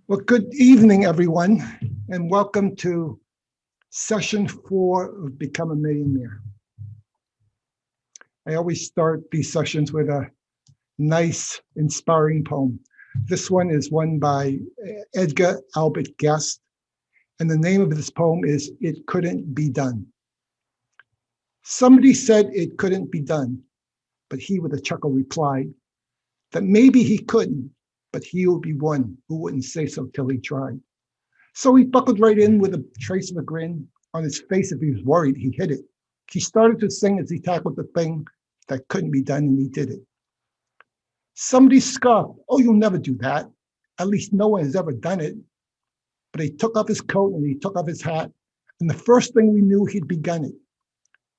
Well, good evening, everyone, and welcome to session 4 of Become a Millionaire. I always start these sessions with a nice, inspiring poem. This one is one by Edgar Albert Guest, and the name of this poem is It Couldn't Be Done. Somebody said it couldn't be done, but he with a chuckle replied that maybe he couldn't, but he would be one who wouldn't say so till he tried. So he buckled right in with a trace of a grin on his face. If he was worried, he hid it. He started to sing as he tackled the thing that couldn't be done, and he did it. Somebody scoffed, "Oh, you'll never do that. At least no one has ever done it." But he took off his coat and he took off his hat, and the first thing we knew, he'd begun it.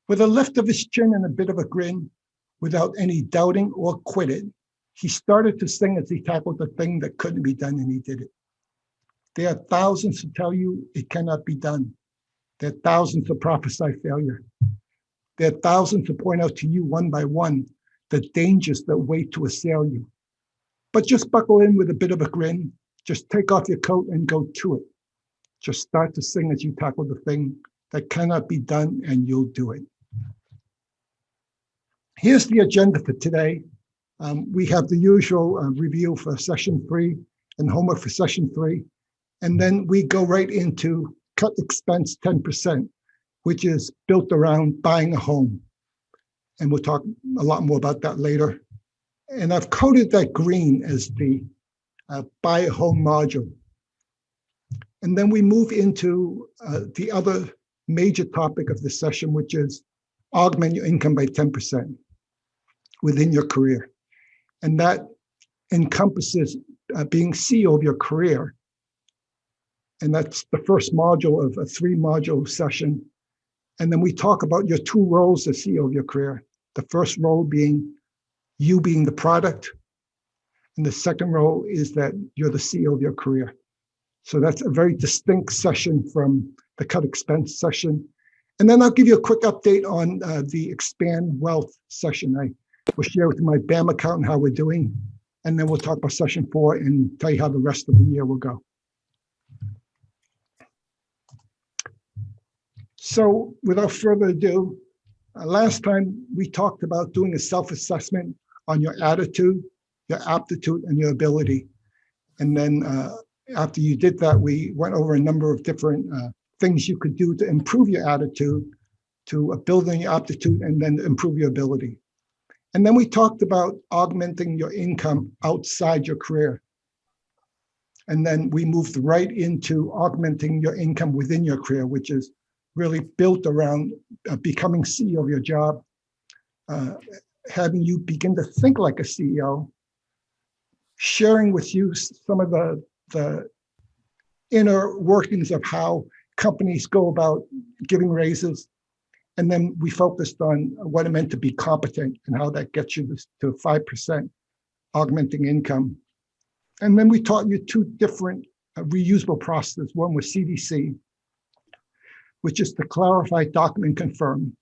With a lift of his chin and a bit of a grin, without any doubting or quitting, he started to sing as he tackled the thing that couldn't be done, and he did it. There are thousands to tell you it cannot be done. There are thousands to prophesy failure. There are thousands to point out to you one by one the dangers that wait to assail you. But just buckle in with a bit of a grin. Just take off your coat and go to it. Just start to sing as you tackle the thing that cannot be done, and you'll do it. Here's the agenda for today. We have the usual review for session 3 and homework for session 3. And then we go right into cut expense 10%, which is built around buying a home. And we'll talk a lot more about that later. And I've coded that green as the buy a home module. And then we move into the other major topic of the session, which is augment your income by 10% within your career. And that encompasses being CEO of your career. And that's the first module of a 3-module session. And then we talk about your 2 roles as CEO of your career. The first role being you being the product. And the second role is that you're the CEO of your career. So that's a very distinct session from the cut expense session. And then I'll give you a quick update on the expand wealth session. I will share with my BAM account and how we're doing. And then we'll talk about session 4 and tell you how the rest of the year will go. So without further ado, last time we talked about doing a self-assessment on your attitude, your aptitude, and your ability. And then after you did that, we went over a number of different things you could do to improve your attitude, to build on your aptitude, and then improve your ability. And then we talked about augmenting your income outside your career. And then we moved right into augmenting your income within your career, which is really built around becoming CEO of your job, having you begin to think like a CEO, sharing with you some of the inner workings of how companies go about giving raises. And then we focused on what it meant to be competent and how that gets you to 5% augmenting income. And then we taught you 2 different reusable processes. One was CDC, which is to clarify, document, confirm,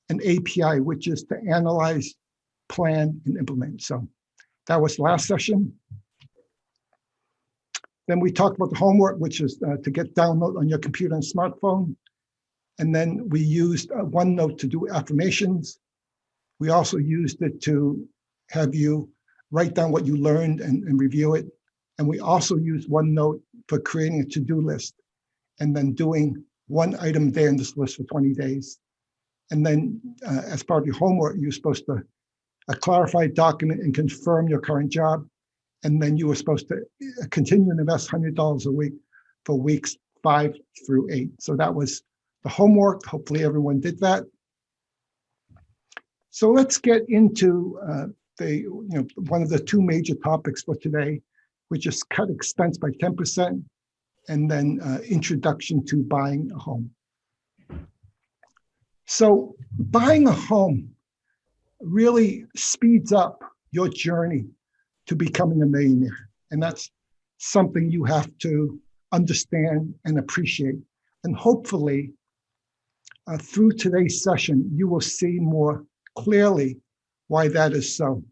and API, which is to analyze, plan, and implement. So that was last session. Then we talked about the homework, which is to get download on your computer and smartphone. And then we used OneNote to do affirmations. We also used it to have you write down what you learned and review it. And we also used OneNote for creating a to-do list and then doing 1 item a day in this list for 20 days. And then as part of your homework, you're supposed to clarify, document, and confirm your current job. And then you were supposed to continue to invest $100 a week for weeks 5 through 8. So that was the homework. Hopefully everyone did that. So let's get into one of the 2 major topics for today, which is cut expense by 10%, and then introduction to buying a home. So buying a home really speeds up your journey to becoming a millionaire. And that's something you have to understand and appreciate. And hopefully, through today's session, you will see more clearly why that is so.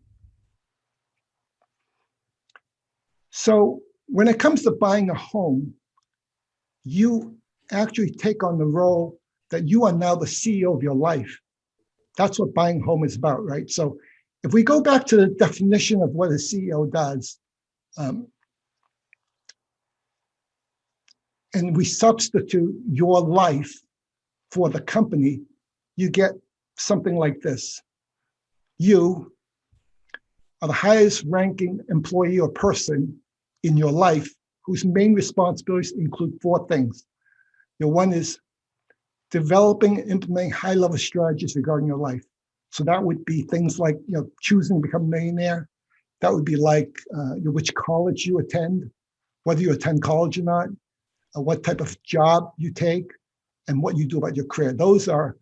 So when it comes to buying a home, you actually take on the role that you are now the CEO of your life. That's what buying a home is about, right? So if we go back to the definition of what a CEO does, and we substitute your life for the company, you get something like this. You are the highest ranking employee or person in your life whose main responsibilities include four things. One is developing and implementing high-level strategies regarding your life. So that would be things like choosing to become a millionaire. That would be like which college you attend, whether you attend college or not, what type of job you take, and what you do about your career. Those are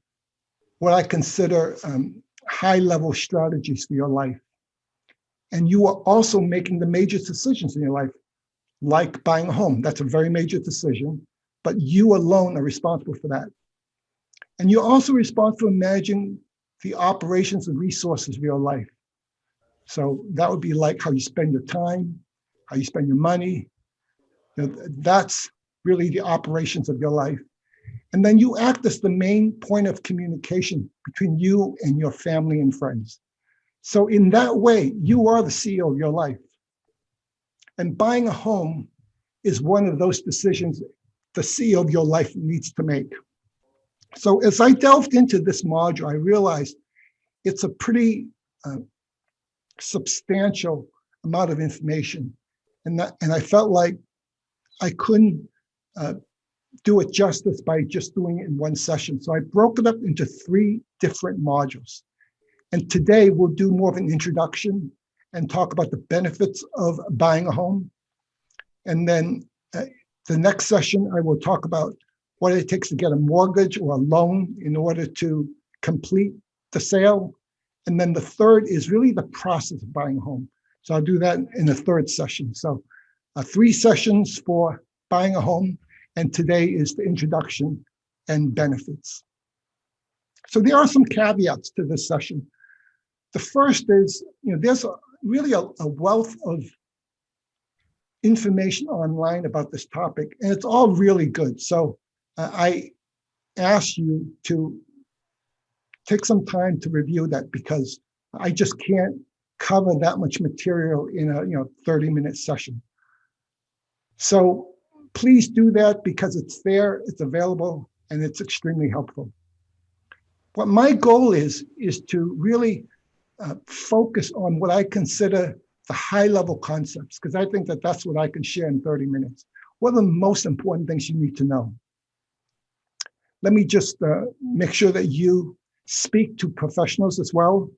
what I consider high-level strategies for your life. And you are also making the major decisions in your life, like buying a home. That's a very major decision, but you alone are responsible for that. And you're also responsible for managing the operations and resources of your life. So that would be like how you spend your time, how you spend your money. That's really the operations of your life. And then you act as the main point of communication between you and your family and friends. So in that way, you are the CEO of your life. And buying a home is one of those decisions the CEO of your life needs to make. So as I delved into this module, I realized it's a pretty substantial amount of information. And I felt like I couldn't do it justice by just doing it in one session. So I broke it up into 3 different modules. And today we'll do more of an introduction and talk about the benefits of buying a home. And then the next session, I will talk about what it takes to get a mortgage or a loan in order to complete the sale. And then the third is really the process of buying a home. So I'll do that in the third session. So 3 sessions for buying a home, and today is the introduction and benefits. So there are some caveats to this session. The first is, there's really a wealth of information online about this topic, and it's all really good. So I ask you to take some time to review that, because I just can't cover that much material in a 30-minute session. So please do that, because it's there, it's available, and it's extremely helpful. What my goal is to really focus on what I consider the high-level concepts, because I think that that's what I can share in 30 minutes. What are the most important things you need to know? Let me just make sure that you speak to professionals as well,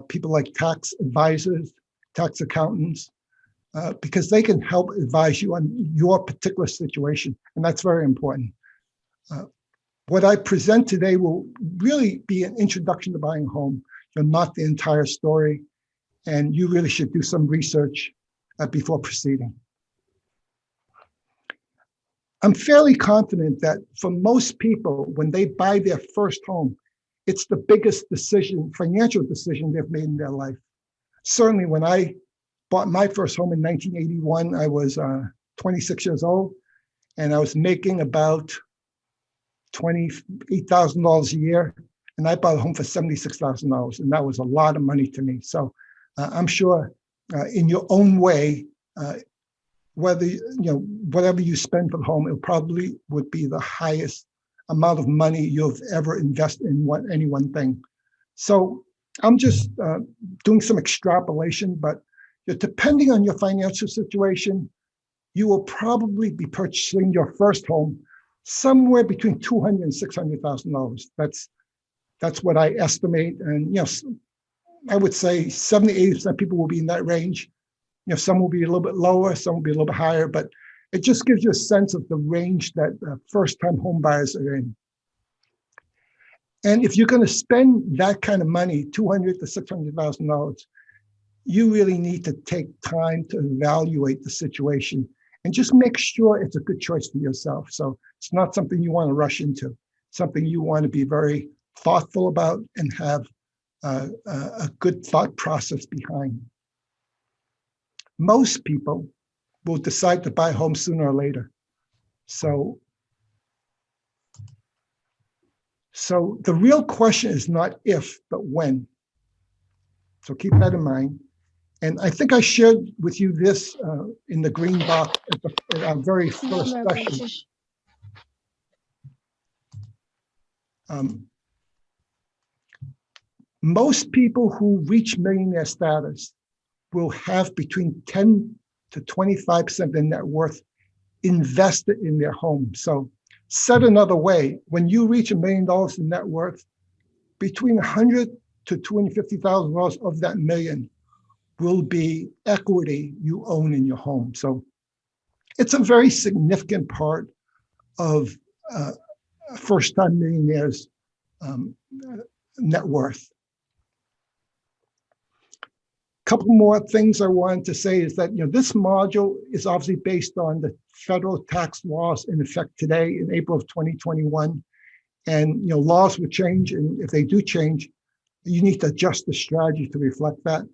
people like tax advisors, tax accountants, because they can help advise you on your particular situation, and that's very important. What I present today will really be an introduction to buying a home, not the entire story, and you really should do some research before proceeding. I'm fairly confident that for most people, when they buy their first home, it's the biggest decision, financial decision they've made in their life. Certainly when I bought my first home in 1981, I was 26 years old, and I was making about $28,000 a year, and I bought a home for $76,000, and that was a lot of money to me. So I'm sure in your own way, whether whatever you spend for the home, it probably would be the highest amount of money you've ever invested in any one thing. So I'm just doing some extrapolation, but depending on your financial situation, you will probably be purchasing your first home somewhere between $200,000 and $600,000. That's what I estimate, and I would say 70-80% of people will be in that range. Some will be a little bit lower, some will be a little bit higher, but it just gives you a sense of the range that first-time home buyers are in. And if you're going to spend that kind of money, $200,000 to $600,000, you really need to take time to evaluate the situation and just make sure it's a good choice for yourself. So it's not something you want to rush into, something you want to be very thoughtful about and have a good thought process behind. Most people will decide to buy a home sooner or later. So the real question is not if, but when. So keep that in mind. And I think I shared with you this in the green box at our very first session. Most people who reach millionaire status will have between 10 to 25% of their net worth invested in their home. So said another way, when you reach $1 million in net worth, between $100,000 to $250,000 of that million will be equity you own in your home. So it's a very significant part of first-time millionaires' net worth. Couple more things I wanted to say is that this module is obviously based on the federal tax laws in effect today in April of 2021, and laws will change, and if they do change, you need to adjust the strategy to reflect that.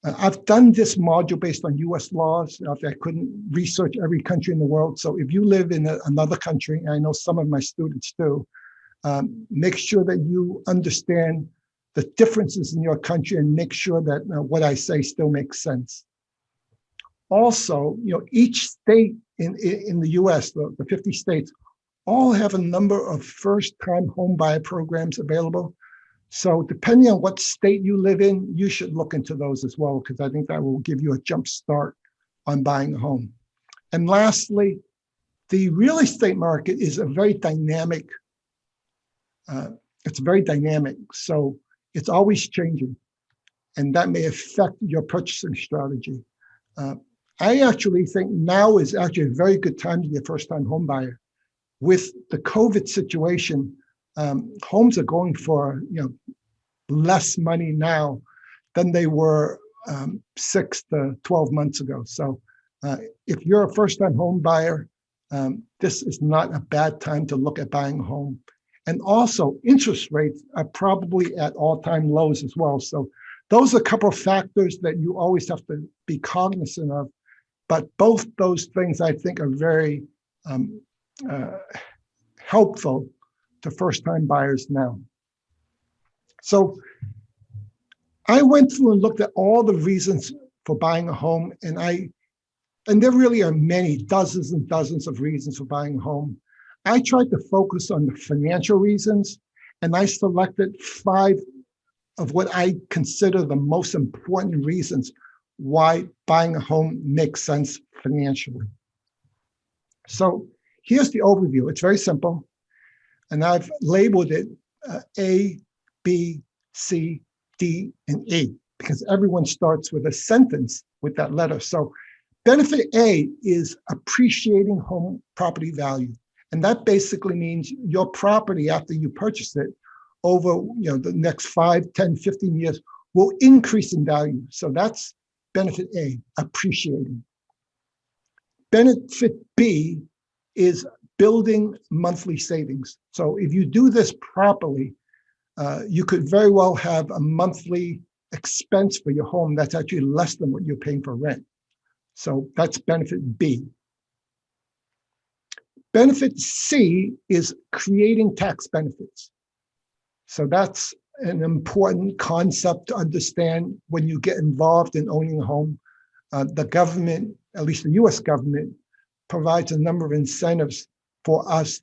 I've done this module based on U.S. laws. I couldn't research every country in the world, so if you live in another country, and I know some of my students do, make sure that you understand the differences in your country and make sure that what I say still makes sense. Also, each state in the US, the 50 states, all have a number of first-time home buyer programs available. So depending on what state you live in, you should look into those as well, because I think that will give you a jump start on buying a home. And lastly, the real estate market is a very dynamic, so it's always changing, and that may affect your purchasing strategy. I actually think now is actually a very good time to be a first-time home buyer. With the COVID situation, homes are going for less money now than they were 6 to 12 months ago. So if you're a first-time home buyer, this is not a bad time to look at buying a home. And also, interest rates are probably at all-time lows as well. So those are a couple of factors that you always have to be cognizant of. But both those things, I think, are very helpful to first-time buyers now. So I went through and looked at all the reasons for buying a home, and there really are many, dozens and dozens of reasons for buying a home. I tried to focus on the financial reasons, and I selected 5 of what I consider the most important reasons why buying a home makes sense financially. So here's the overview. It's very simple, and I've labeled it A, B, C, D, and E, because everyone starts with a sentence with that letter. So benefit A is appreciating home property value. And that basically means your property, after you purchase it, over the next 5, 10, 15 years, will increase in value. So that's benefit A, appreciating. Benefit B is building monthly savings. So if you do this properly, you could very well have a monthly expense for your home that's actually less than what you're paying for rent. So that's benefit B. Benefit C is creating tax benefits. So that's an important concept to understand when you get involved in owning a home. The government, at least the US government, provides a number of incentives for us,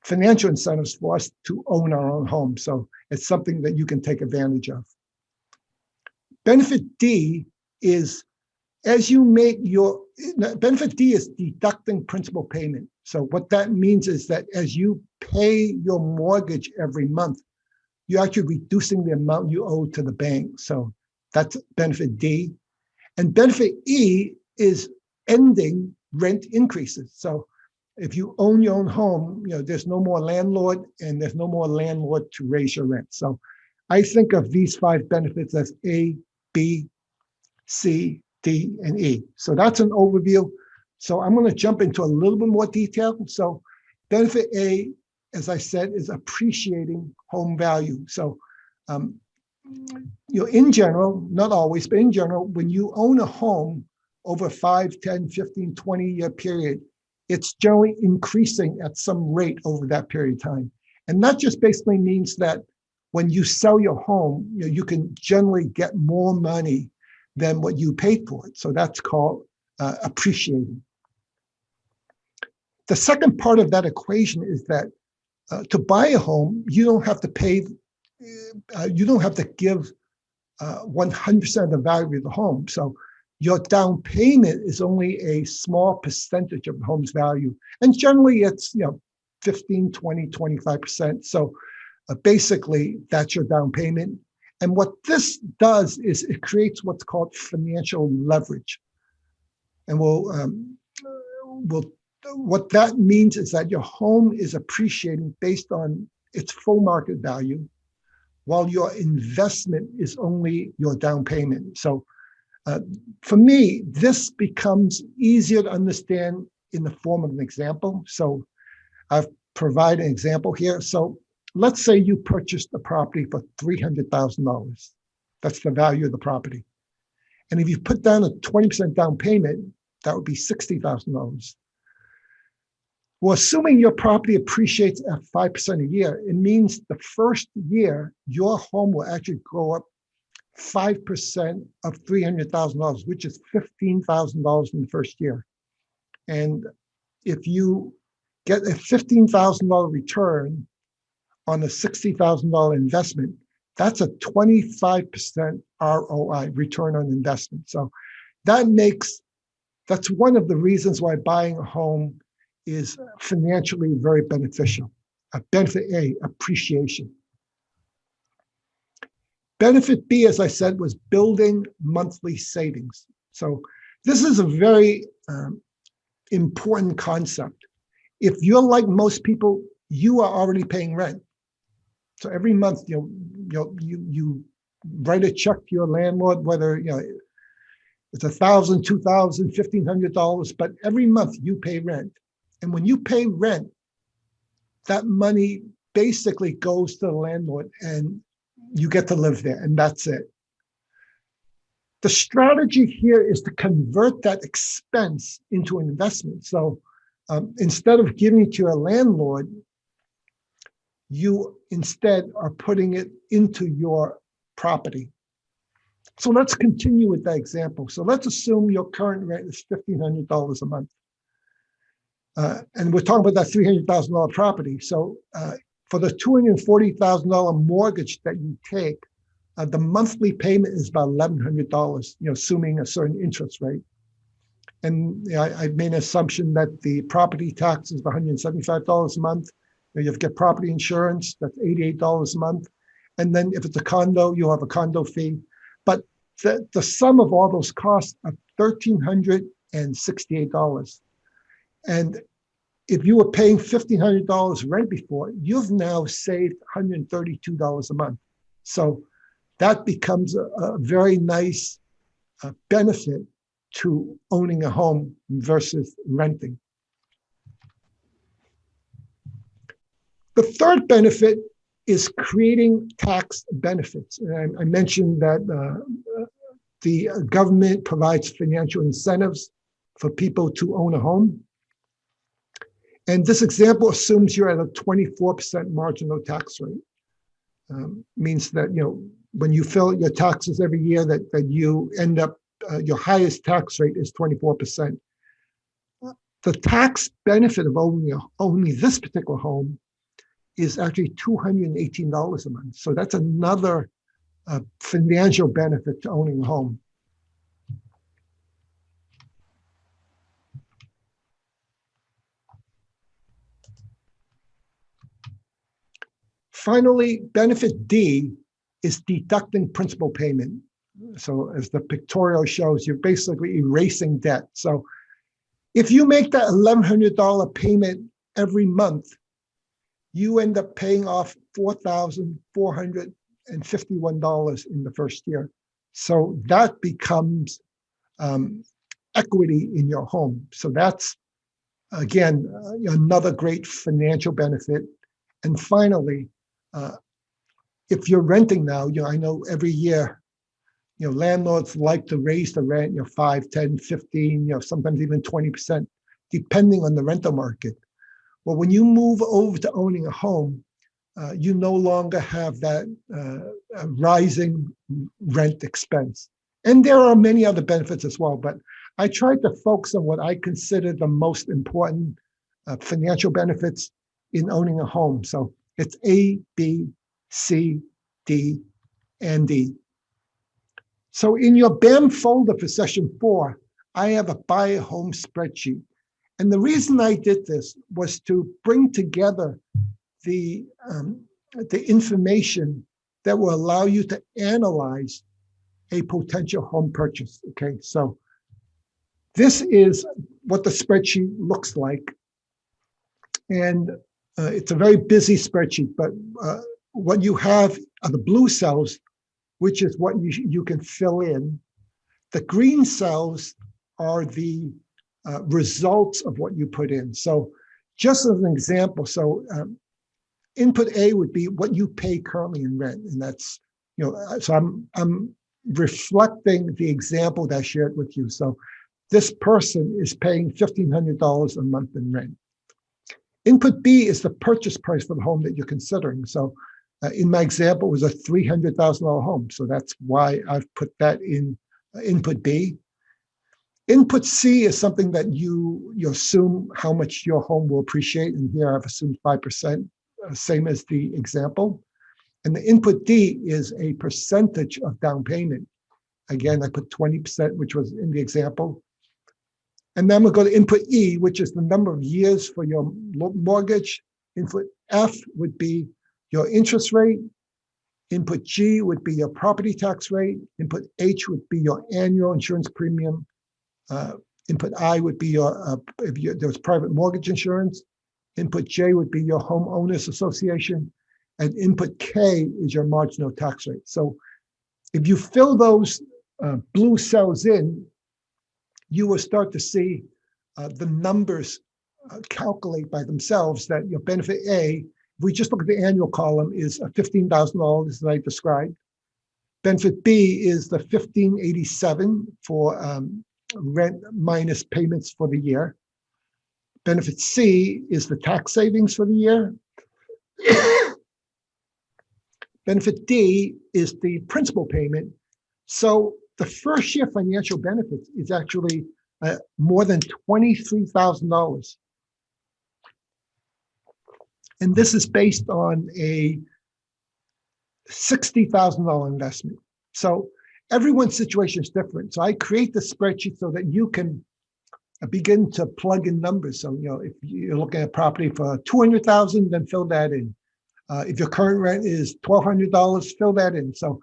financial incentives for us to own our own home. So it's something that you can take advantage of. Benefit D is benefit D is deducting principal payment. So what that means is that as you pay your mortgage every month, you're actually reducing the amount you owe to the bank. So that's benefit D. And benefit E is ending rent increases. So if you own your own home, there's no more landlord and there's no more landlord to raise your rent. So I think of these 5 benefits as A, B, C, D, and E. So that's an overview. So I'm going to jump into a little bit more detail. So benefit A, as I said, is appreciating home value. So, in general, not always, but in general, when you own a home, over 5, 10, 15, 20-year period, it's generally increasing at some rate over that period of time. And that just basically means that when you sell your home, you can generally get more money than what you paid for it. So that's called appreciating. The second part of that equation is that to buy a home, you don't have to pay, you don't have to give 100% of the value of the home. So your down payment is only a small percentage of the home's value. And generally it's 15, 20, 25%. So basically that's your down payment. And what this does is it creates what's called financial leverage. And what that means is that your home is appreciating based on its full market value, while your investment is only your down payment. So for me, this becomes easier to understand in the form of an example. So I've provided an example here. So let's say you purchased a property for $300,000. That's the value of the property. And if you put down a 20% down payment, that would be $60,000. Well, assuming your property appreciates at 5% a year, it means the first year, your home will actually go up 5% of $300,000, which is $15,000 in the first year. And if you get a $15,000 return on a $60,000 investment, that's a 25% ROI, return on investment. So that's one of the reasons why buying a home is financially very beneficial. Benefit A, appreciation. Benefit B, as I said, was building monthly savings. So this is a very important concept. If you're like most people, you are already paying rent. So every month, you write a check to your landlord, whether it's $1,000, $2,000, $1,500, but every month you pay rent. And when you pay rent, that money basically goes to the landlord and you get to live there, and that's it. The strategy here is to convert that expense into an investment. So instead of giving it to your landlord, you instead are putting it into your property. So let's continue with that example. So let's assume your current rent is $1,500 a month. And we're talking about that $300,000 property. So for the $240,000 mortgage that you take, the monthly payment is about $1,100, assuming a certain interest rate. And I made an assumption that the property tax is $175 a month. You have to get property insurance, that's $88 a month. And then if it's a condo, you'll have a condo fee. But the sum of all those costs are $1,368. And if you were paying $1,500 rent before, you've now saved $132 a month. So that becomes a very nice benefit to owning a home versus renting. The third benefit is creating tax benefits. And I mentioned that the government provides financial incentives for people to own a home. And this example assumes you're at a 24% marginal tax rate. Means that, when you fill out your taxes every year, that you end up, your highest tax rate is 24%. The tax benefit of owning this particular home is actually $218 a month. So that's another financial benefit to owning a home. Finally, benefit D is deducting principal payment. So as the pictorial shows, you're basically erasing debt. So if you make that $1,100 payment every month, you end up paying off $4,451 in the first year. So that becomes equity in your home. So that's, again, another great financial benefit. And finally, if you're renting now, I know every year landlords like to raise the rent, 5, 10, 15, sometimes even 20%, depending on the rental market. Well, when you move over to owning a home, you no longer have that rising rent expense. And there are many other benefits as well, but I tried to focus on what I consider the most important financial benefits in owning a home. So it's A, B, C, D, and E. So in your BAM folder for session 4, I have a buy a home spreadsheet. And the reason I did this was to bring together the information that will allow you to analyze a potential home purchase. Okay, so this is what the spreadsheet looks like. And it's a very busy spreadsheet, but what you have are the blue cells, which is what you can fill in. The green cells are the results of what you put in. So just as an example, so input A would be what you pay currently in rent. And that's, so I'm reflecting the example that I shared with you. So this person is paying $1,500 a month in rent. Input B is the purchase price for the home that you're considering. So in my example, it was a $300,000 home. So that's why I've put that in input B. Input C is something that you assume how much your home will appreciate. And here I've assumed 5%, same as the example. And the input D is a percentage of down payment. Again, I put 20%, which was in the example. And then we'll go to input E, which is the number of years for your mortgage. Input F would be your interest rate. Input G would be your property tax rate. Input H would be your annual insurance premium. Input I would be your, if there was private mortgage insurance. Input J would be your homeowners association. And input K is your marginal tax rate. So if you fill those blue cells in, you will start to see the numbers calculate by themselves that your benefit A, if we just look at the annual column, is $15,000 as I described. Benefit B is the $1,587 for rent minus payments for the year. Benefit C is the tax savings for the year. Benefit D is the principal payment. So the first year financial benefits is actually more than $23,000. And this is based on a $60,000 investment. So everyone's situation is different. So I create the spreadsheet so that you can begin to plug in numbers. So, if you're looking at property for $200,000, then fill that in. If your current rent is $1,200, fill that in. So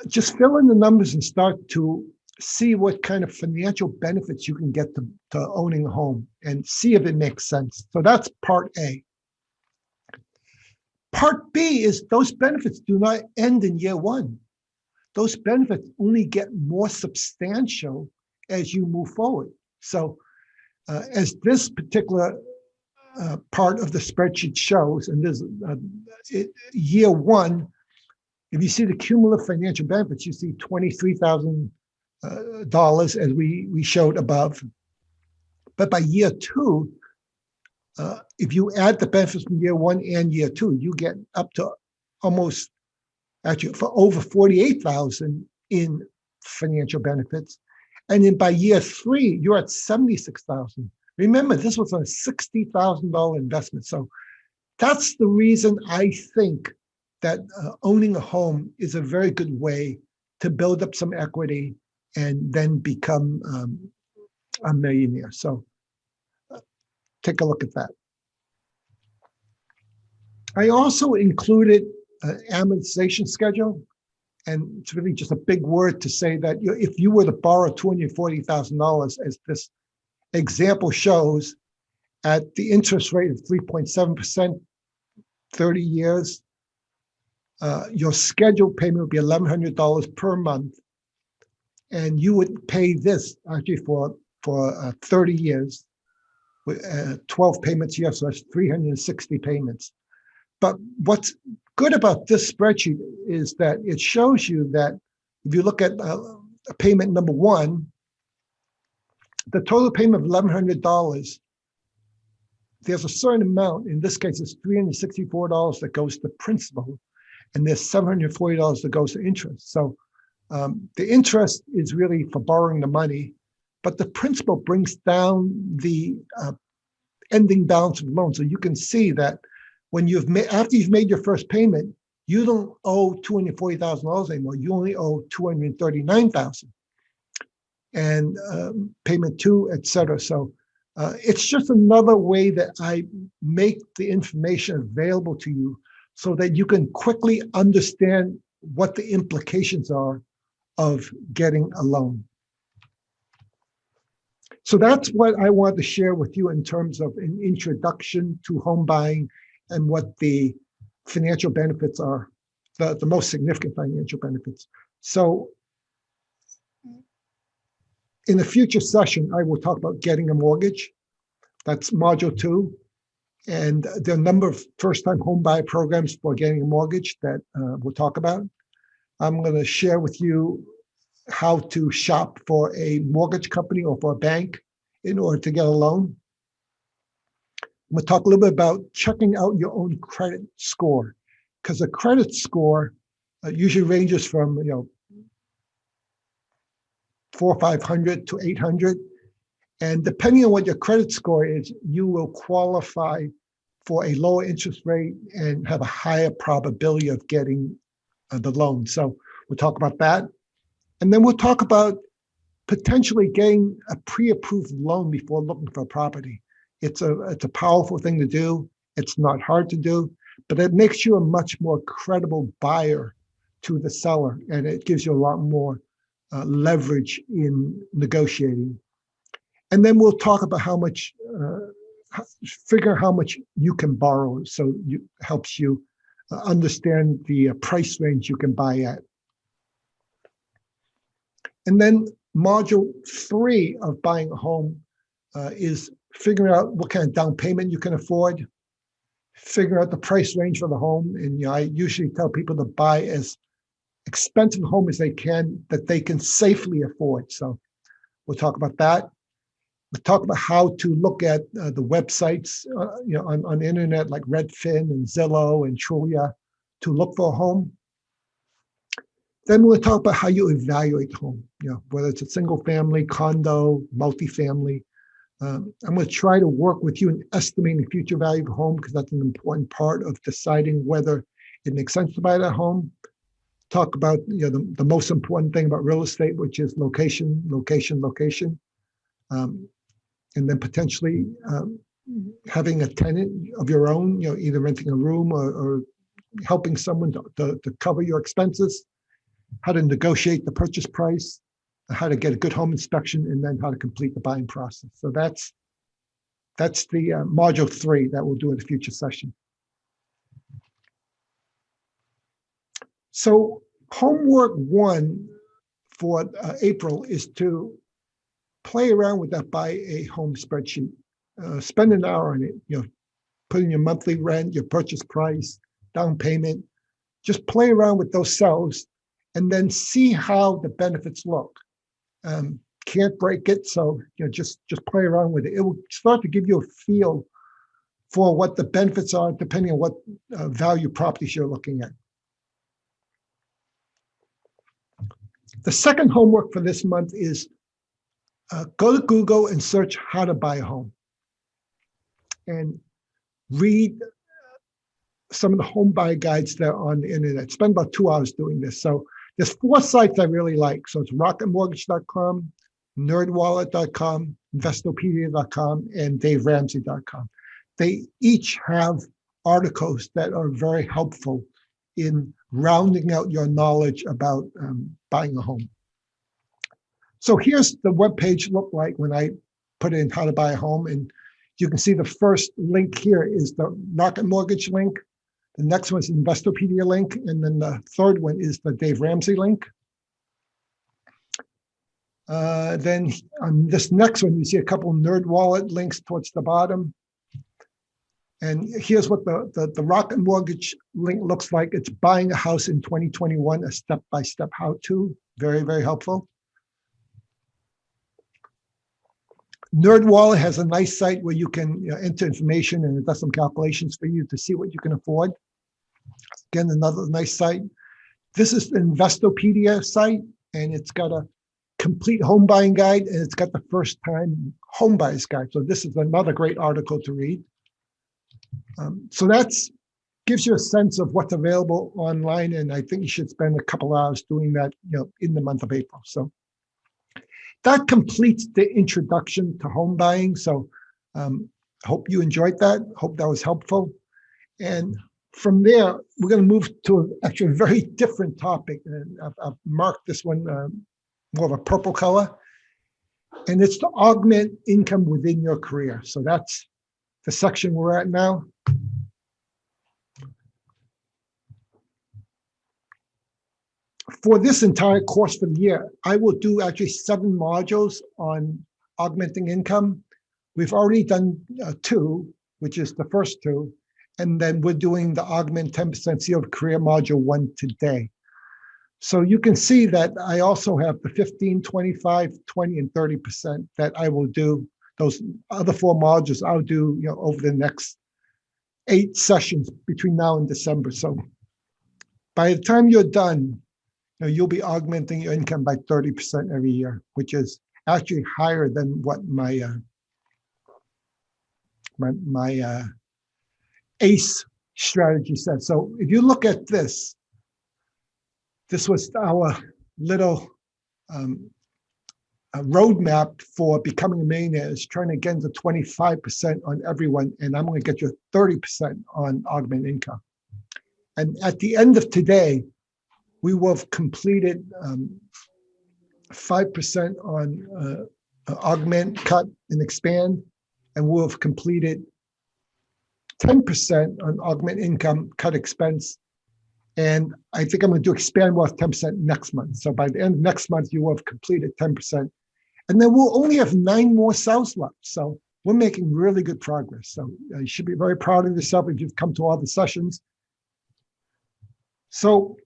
just fill in the numbers and start to see what kind of financial benefits you can get to owning a home and see if it makes sense. So that's part A. Part B is those benefits do not end in year one. Those benefits only get more substantial as you move forward. So as this particular part of the spreadsheet shows, and there's year one, if you see the cumulative financial benefits, you see $23,000 as we showed above. But by year two, if you add the benefits from year one and year two, you get up to almost, actually, for over $48,000 in financial benefits. And then by year three, you're at $76,000. Remember, this was a $60,000 investment. So that's the reason I think that owning a home is a very good way to build up some equity and then become a millionaire. So take a look at that. I also included an amortization schedule. And it's really just a big word to say that if you were to borrow $240,000, as this example shows, at the interest rate of 3.7%, 30 years, your scheduled payment would be $1,100 per month. And you would pay this actually for 30 years, 12 payments a year, so that's 360 payments. But what's good about this spreadsheet is that it shows you that If you look at payment number one, the total payment of $1,100, there's a certain amount, in this case, it's $364 that goes to principal, and there's $740 that goes to interest. So the interest is really for borrowing the money, but the principal brings down the ending balance of the loan. So you can see that when after you've made your first payment, you don't owe $240,000 anymore. You only owe $239,000, and payment two, et cetera. So it's just another way that I make the information available to you so that you can quickly understand what the implications are of getting a loan. So that's what I want to share with you in terms of an introduction to home buying and what the financial benefits are, the most significant financial benefits. So in a future session, I will talk about getting a mortgage. That's module 2. And there are a number of first-time home buyer programs for getting a mortgage that we'll talk about. I'm going to share with you how to shop for a mortgage company or for a bank in order to get a loan. I'm going to talk a little bit about checking out your own credit score, because a credit score usually ranges from 400 or 500 to 800. And depending on what your credit score is, you will qualify for a lower interest rate and have a higher probability of getting the loan. So we'll talk about that. And then we'll talk about potentially getting a pre-approved loan before looking for a property. It's a powerful thing to do. It's not hard to do, but it makes you a much more credible buyer to the seller, and it gives you a lot more leverage in negotiating. And then we'll talk about how much, figure how much you can borrow, so it helps you understand the price range you can buy at. And then module 3 of buying a home is figuring out what kind of down payment you can afford, figure out the price range for the home. And I usually tell people to buy as expensive a home as they can that they can safely afford. So we'll talk about that. We'll talk about how to look at the websites on the internet like Redfin and Zillow and Trulia to look for a home. Then we'll talk about how you evaluate the home, whether it's a single family, condo, multifamily. I'm going to try to work with you in estimating the future value of a home, because that's an important part of deciding whether it makes sense to buy that home. Talk about the most important thing about real estate, which is location, location, location. And then potentially having a tenant of your own, either renting a room or helping someone to cover your expenses, how to negotiate the purchase price, how to get a good home inspection, and then how to complete the buying process. So that's the module 3 that we'll do in a future session. So homework 1 for April is to play around with that buy a home spreadsheet. Spend an hour on it. Put in your monthly rent, your purchase price, down payment. Just play around with those cells and then see how the benefits look. Can't break it, so just play around with it. It will start to give you a feel for what the benefits are, depending on what value properties you're looking at. The second homework for this month is go to Google and search how to buy a home, and read some of the home buy guides that are on the internet. Spend about 2 hours doing this. So there's 4 sites I really like. So it's rocketmortgage.com, nerdwallet.com, investopedia.com, and daveramsey.com. They each have articles that are very helpful in rounding out your knowledge about buying a home. So here's the webpage look like when I put in how to buy a home. And you can see the first link here is the Rocket Mortgage link. The next one is the Investopedia link. And then the third one is the Dave Ramsey link. Then on this next one, you see a couple of NerdWallet links towards the bottom. And here's what the Rocket Mortgage link looks like. It's buying a house in 2021, a step-by-step how-to. Very, very helpful. NerdWallet has a nice site where you can enter information and it does some calculations for you to see what you can afford. Again, another nice site. This is the Investopedia site, and it's got a complete home buying guide, and it's got the first time home buyers guide. So this is another great article to read. So that's gives you a sense of what's available online, and I think you should spend a couple hours doing that, in the month of April. So that completes the introduction to home buying. So hope you enjoyed that. Hope that was helpful. And from there, we're going to move to actually a very different topic. And I've marked this one more of a purple color. And it's to augment income within your career. So that's the section we're at now. For this entire course for the year, I will do actually 7 modules on augmenting income. We've already done 2, which is the first 2. And then we're doing the Augment 10% Seal of Career Module 1 today. So you can see that I also have the 15, 25, 20, and 30% that I will do. Those other 4 modules I'll do over the next 8 sessions between now and December. So by the time you're done, you'll be augmenting your income by 30% every year, which is actually higher than what my ACE strategy said. So if you look at this, this was our little roadmap for becoming a millionaire. Is trying to get to 25% on everyone, and I'm going to get you 30% on augment income. And at the end of today, we will have completed 5% on augment, cut, and expand, and we'll have completed 10% on augment income, cut expense, and I think I'm going to do expand with 10% next month. So by the end of next month, you will have completed 10%. And then we'll only have 9 more cells left. So we're making really good progress. So you should be very proud of yourself if you've come to all the sessions. So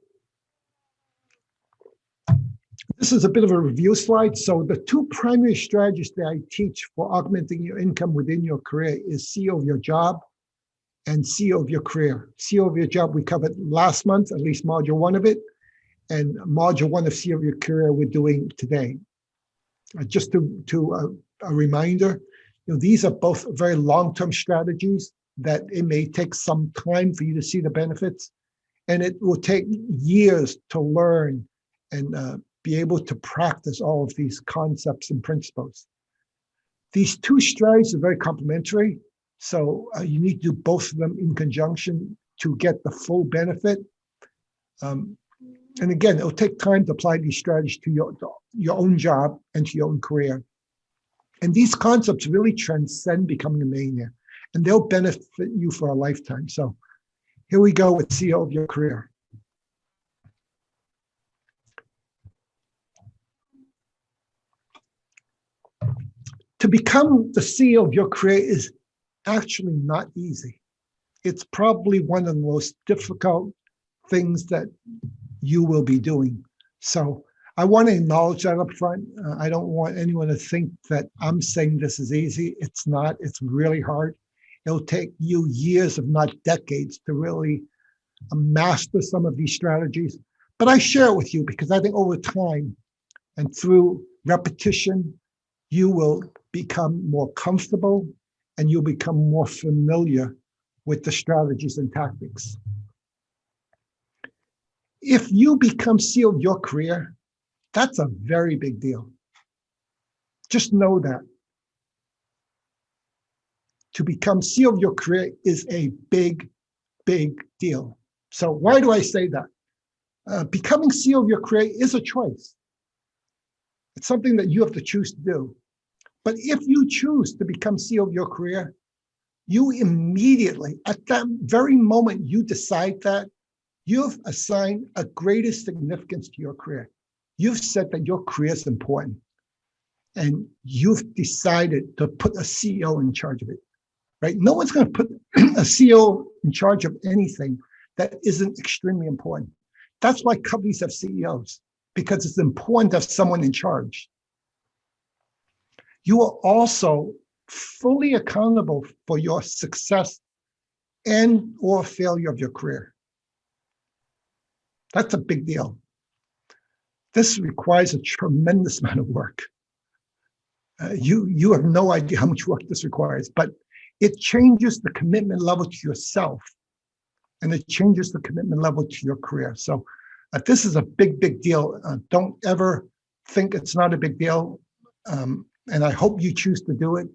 this is a bit of a review slide. So the 2 primary strategies that I teach for augmenting your income within your career is CEO of your job and CEO of your career. CEO of your job we covered last month, at least module 1 of it, and module 1 of CEO of your career we're doing today. Just to a reminder, these are both very long-term strategies that it may take some time for you to see the benefits, and it will take years to learn and be able to practice all of these concepts and principles. These 2 strategies are very complementary. So you need to do both of them in conjunction to get the full benefit. And again, it'll take time to apply these strategies to your own job and to your own career. And these concepts really transcend becoming a millionaire, and they'll benefit you for a lifetime. So here we go with CEO of your career. To become the CEO of your career is actually not easy. It's probably one of the most difficult things that you will be doing. So I want to acknowledge that up front. I don't want anyone to think that I'm saying this is easy. It's not. It's really hard. It'll take you years, if not decades, to really master some of these strategies. But I share it with you because I think over time and through repetition, you will become more comfortable and you'll become more familiar with the strategies and tactics. If you become CEO of your career, that's a very big deal. Just know that. To become CEO of your career is a big, big deal. So why do I say that? Becoming CEO of your career is a choice. It's something that you have to choose to do. But if you choose to become CEO of your career, you immediately, at that very moment you decide that, you've assigned a greater significance to your career. You've said that your career is important, and you've decided to put a CEO in charge of it, right? No one's going to put a CEO in charge of anything that isn't extremely important. That's why companies have CEOs. because it's important to have someone in charge. You are also fully accountable for your success and or failure of your career. That's a big deal. This requires a tremendous amount of work. You have no idea how much work this requires, but it changes the commitment level to yourself, and it changes the commitment level to your career. So this is a big, big deal. Don't ever think it's not a big deal. And I hope you choose to do it,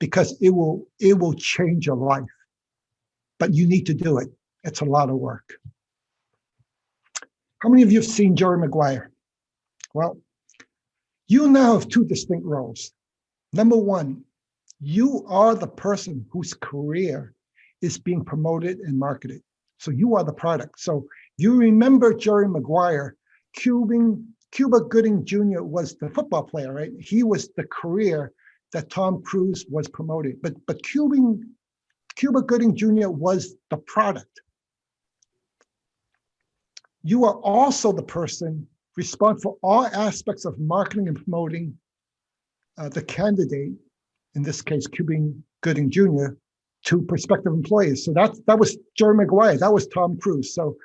because it will change your life. But you need to do it. It's a lot of work. How many of you have seen Jerry Maguire? Well, you now have two distinct roles. Number one, you are the person whose career is being promoted and marketed. So you are the product. So you remember Jerry Maguire, Cuba Gooding Jr. was the football player, right? He was the career that Tom Cruise was promoting. But Cuba Gooding Jr. was the product. You are also the person responsible for all aspects of marketing and promoting the candidate, in this case, Cuba Gooding Jr., to prospective employees. So that was Jerry Maguire. That was Tom Cruise. So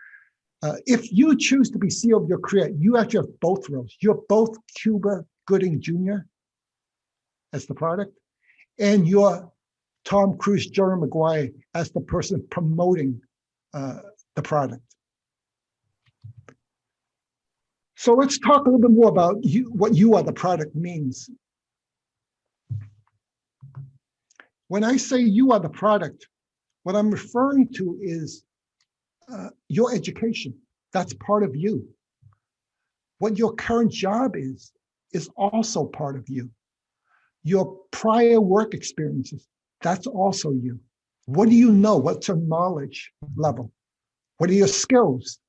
if you choose to be CEO of your career, you actually have both roles. You're both Cuba Gooding Jr. as the product, and you're Tom Cruise, Jerry Maguire as the person promoting the product. So let's talk a little bit more about what you are the product means. When I say you are the product, what I'm referring to is your education. That's part of you. What your current job is also part of you. Your prior work experiences, that's also you. What do you know? What's your knowledge level? What are your skills?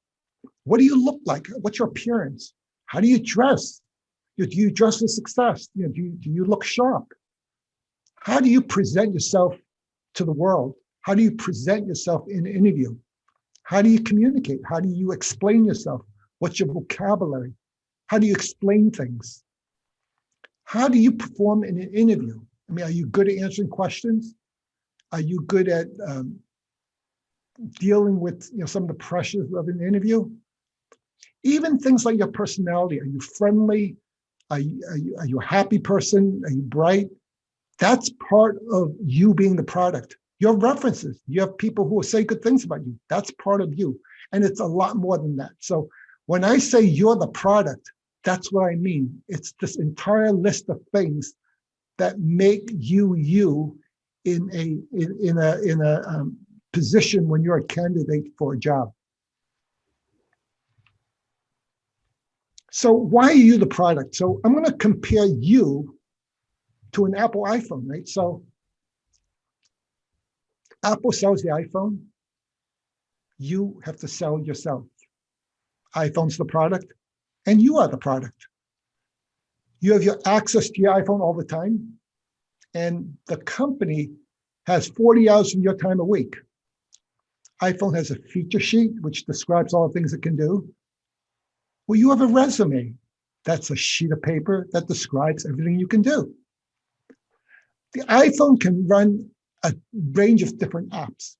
What do you look like? What's your appearance? How do you dress? Do you dress for success? Do you look sharp? How do you present yourself to the world? How do you present yourself in an interview? How do you communicate? How do you explain yourself? What's your vocabulary? How do you explain things? How do you perform in an interview? I mean, are you good at answering questions? Are you good at dealing with some of the pressures of an interview? Even things like your personality. Are you friendly? Are you a happy person? Are you bright? That's part of you being the product. You have references. You have people who will say good things about you. That's part of you. And it's a lot more than that. So when I say you're the product, that's what I mean. It's this entire list of things that make you in a position when you're a candidate for a job. So why are you the product? So I'm going to compare you to an Apple iPhone, right? So Apple sells the iPhone. You have to sell yourself. iPhone's the product, and you are the product. You have your access to your iPhone all the time, and the company has 40 hours of your time a week. iPhone has a feature sheet which describes all the things it can do. Well, you have a resume. That's a sheet of paper that describes everything you can do. The iPhone can run a range of different apps.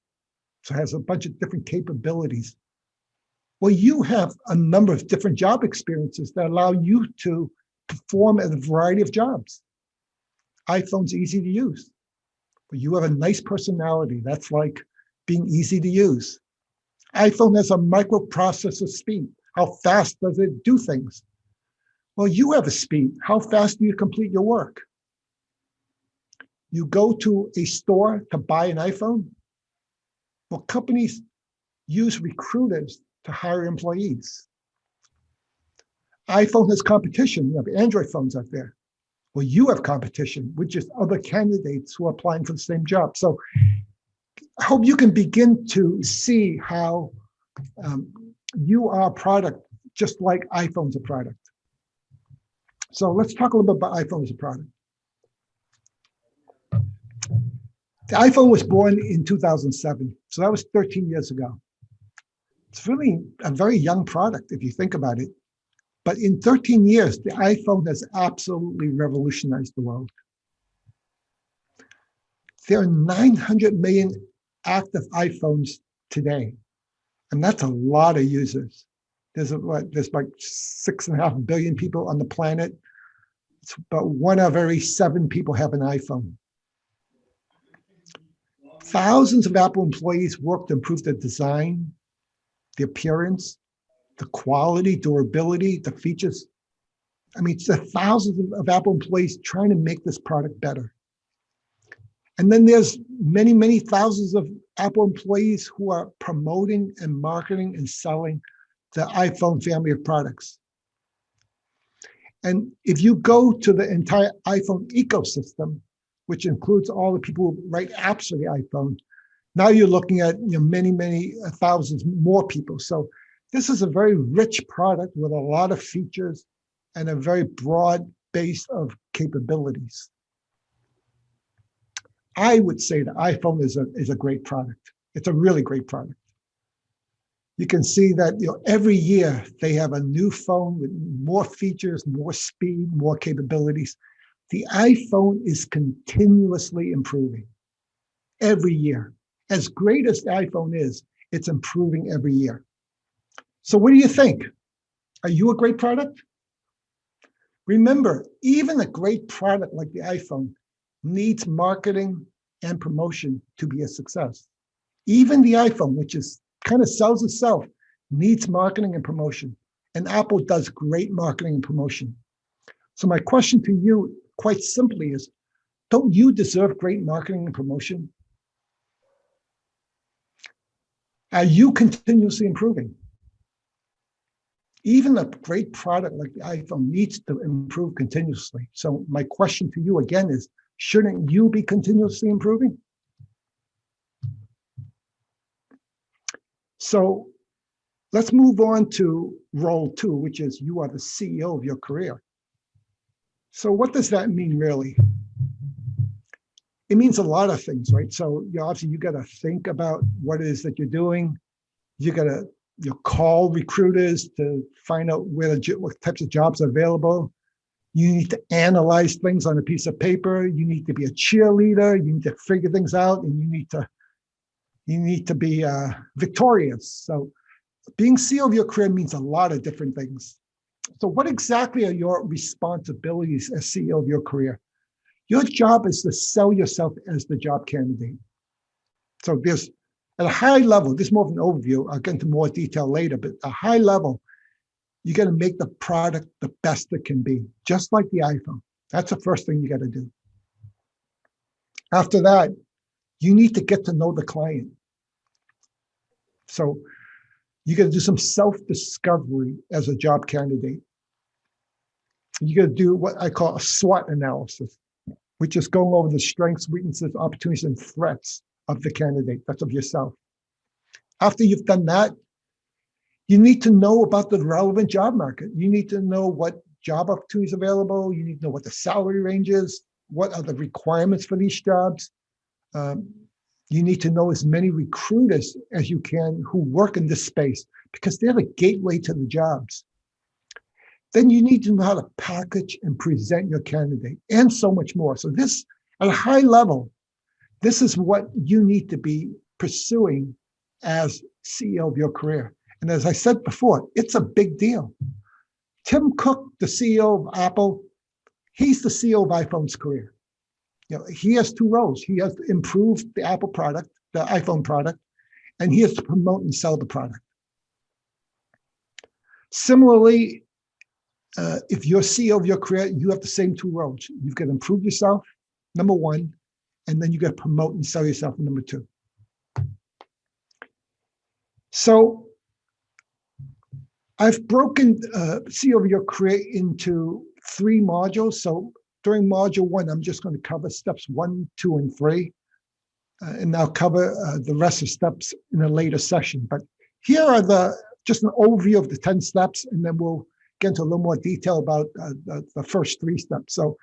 So it has a bunch of different capabilities. Well, you have a number of different job experiences that allow you to perform at a variety of jobs. iPhone's easy to use, but you have a nice personality. That's like being easy to use. iPhone has a microprocessor speed. How fast does it do things? Well, you have a speed. How fast do you complete your work? You go to a store to buy an iPhone. Well, companies use recruiters to hire employees. iPhone has competition. You have Android phones out there. Well, you have competition, which is other candidates who are applying for the same job. So I hope you can begin to see how you are a product, just like iPhone's a product. So let's talk a little bit about iPhone as a product. The iPhone was born in 2007, so that was 13 years ago. It's really a very young product if you think about it. But in 13 years, the iPhone has absolutely revolutionized the world. There are 900 million active iPhones today, and that's a lot of users. There's like 6.5 billion people on the planet. It's about 1 of every 7 people have an iPhone. Thousands of Apple employees work to improve the design, the appearance, the quality, durability, the features. I mean, it's the thousands of Apple employees trying to make this product better. And then there's many, many thousands of Apple employees who are promoting and marketing and selling the iPhone family of products. And if you go to the entire iPhone ecosystem, which includes all the people who write apps for the iPhone, now you're looking at many, many thousands more people. So this is a very rich product with a lot of features and a very broad base of capabilities. I would say the iPhone is a great product. It's a really great product. You can see that every year they have a new phone with more features, more speed, more capabilities. The iPhone is continuously improving every year. As great as the iPhone is, it's improving every year. So what do you think? Are you a great product? Remember, even a great product like the iPhone needs marketing and promotion to be a success. Even the iPhone, which is kind of sells itself, needs marketing and promotion. And Apple does great marketing and promotion. So my question to you, quite simply, is, don't you deserve great marketing and promotion? Are you continuously improving? Even a great product like the iPhone needs to improve continuously. So my question to you again is, shouldn't you be continuously improving? So let's move on to role 2, which is you are the CEO of your career. So what does that mean really? It means a lot of things, right? So obviously you got to think about what it is that you're doing. You got to call recruiters to find out what types of jobs are available. You need to analyze things on a piece of paper. You need to be a cheerleader. You need to figure things out, and you need to be victorious. So being CEO of your career means a lot of different things. So what exactly are your responsibilities as CEO of your career? Your job is to sell yourself as the job candidate. So there's, at a high level, this is more of an overview. I'll get into more detail later, but at a high level, you got to make the product the best it can be, just like the iPhone. That's the first thing you got to do. After that, you need to get to know the client. So you got to do some self-discovery as a job candidate. You got to do what I call a SWOT analysis, which is going over the strengths, weaknesses, opportunities, and threats of the candidate. That's of yourself. After you've done that, you need to know about the relevant job market. You need to know what job opportunities available. You need to know what the salary range is. What are the requirements for these jobs? You need to know as many recruiters as you can who work in this space, because they're the gateway to the jobs. Then you need to know how to package and present your candidate, and so much more. So this, at a high level, this is what you need to be pursuing as CEO of your career. And as I said before, it's a big deal. Tim Cook, the CEO of Apple, he's the CEO of iPhone's career. He has 2 roles. He has to improve the Apple product, the iPhone product, and he has to promote and sell the product. Similarly, if you're CEO of your career, you have the same 2 roles. You've got to improve yourself, number 1, and then you got to promote and sell yourself, number 2. So I've broken CEO of your career into 3 modules. So during module 1, I'm just going to cover steps 1, 2, and 3. And I'll cover the rest of steps in a later session. But here are just an overview of the 10 steps, and then we'll get into a little more detail about the first 3 steps. So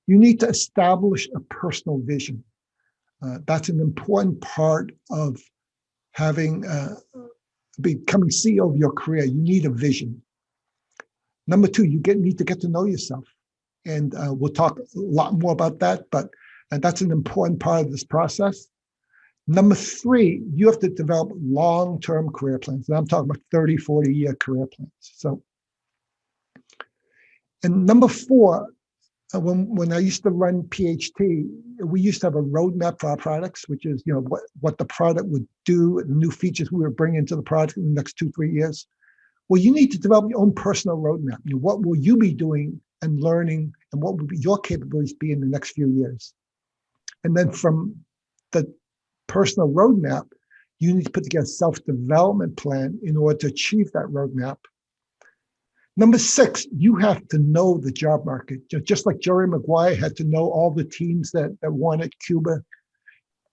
you need to establish a personal vision. That's an important part of having becoming CEO of your career. You need a vision. Number two, need to get to know yourself. And we'll talk a lot more about that, but that's an important part of this process. Number three, you have to develop long-term career plans. And I'm talking about 30, 40-year career plans. So, and number four, when I used to run PHT, we used to have a roadmap for our products, which is, what the product would do, the new features we were bringing to the product in the next 2-3 years. Well, you need to develop your own personal roadmap. What will you be doing and learning, and what will be your capabilities be in the next few years? And then from the personal roadmap, you need to put together a self-development plan in order to achieve that roadmap. Number six, you have to know the job market. Just like Jerry Maguire had to know all the teams that won at Cuba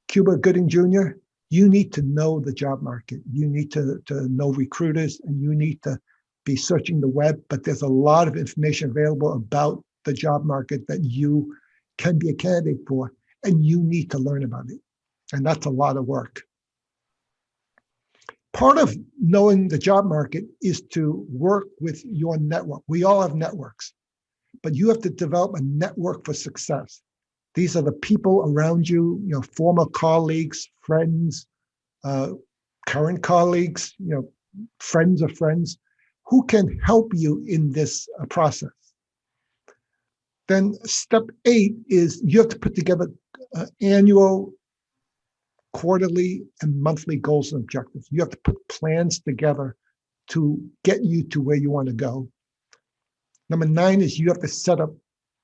Gooding Jr., you need to know the job market. You need to know recruiters, and you need to be searching the web, but there's a lot of information available about the job market that you can be a candidate for, and you need to learn about it. And that's a lot of work. Part of knowing the job market is to work with your network. We all have networks, but you have to develop a network for success. These are the people around you, former colleagues, friends, current colleagues, friends of friends, who can help you in this process. Then step 8 is you have to put together annual, quarterly, and monthly goals and objectives. You have to put plans together to get you to where you want to go. Number 9 is you have to set up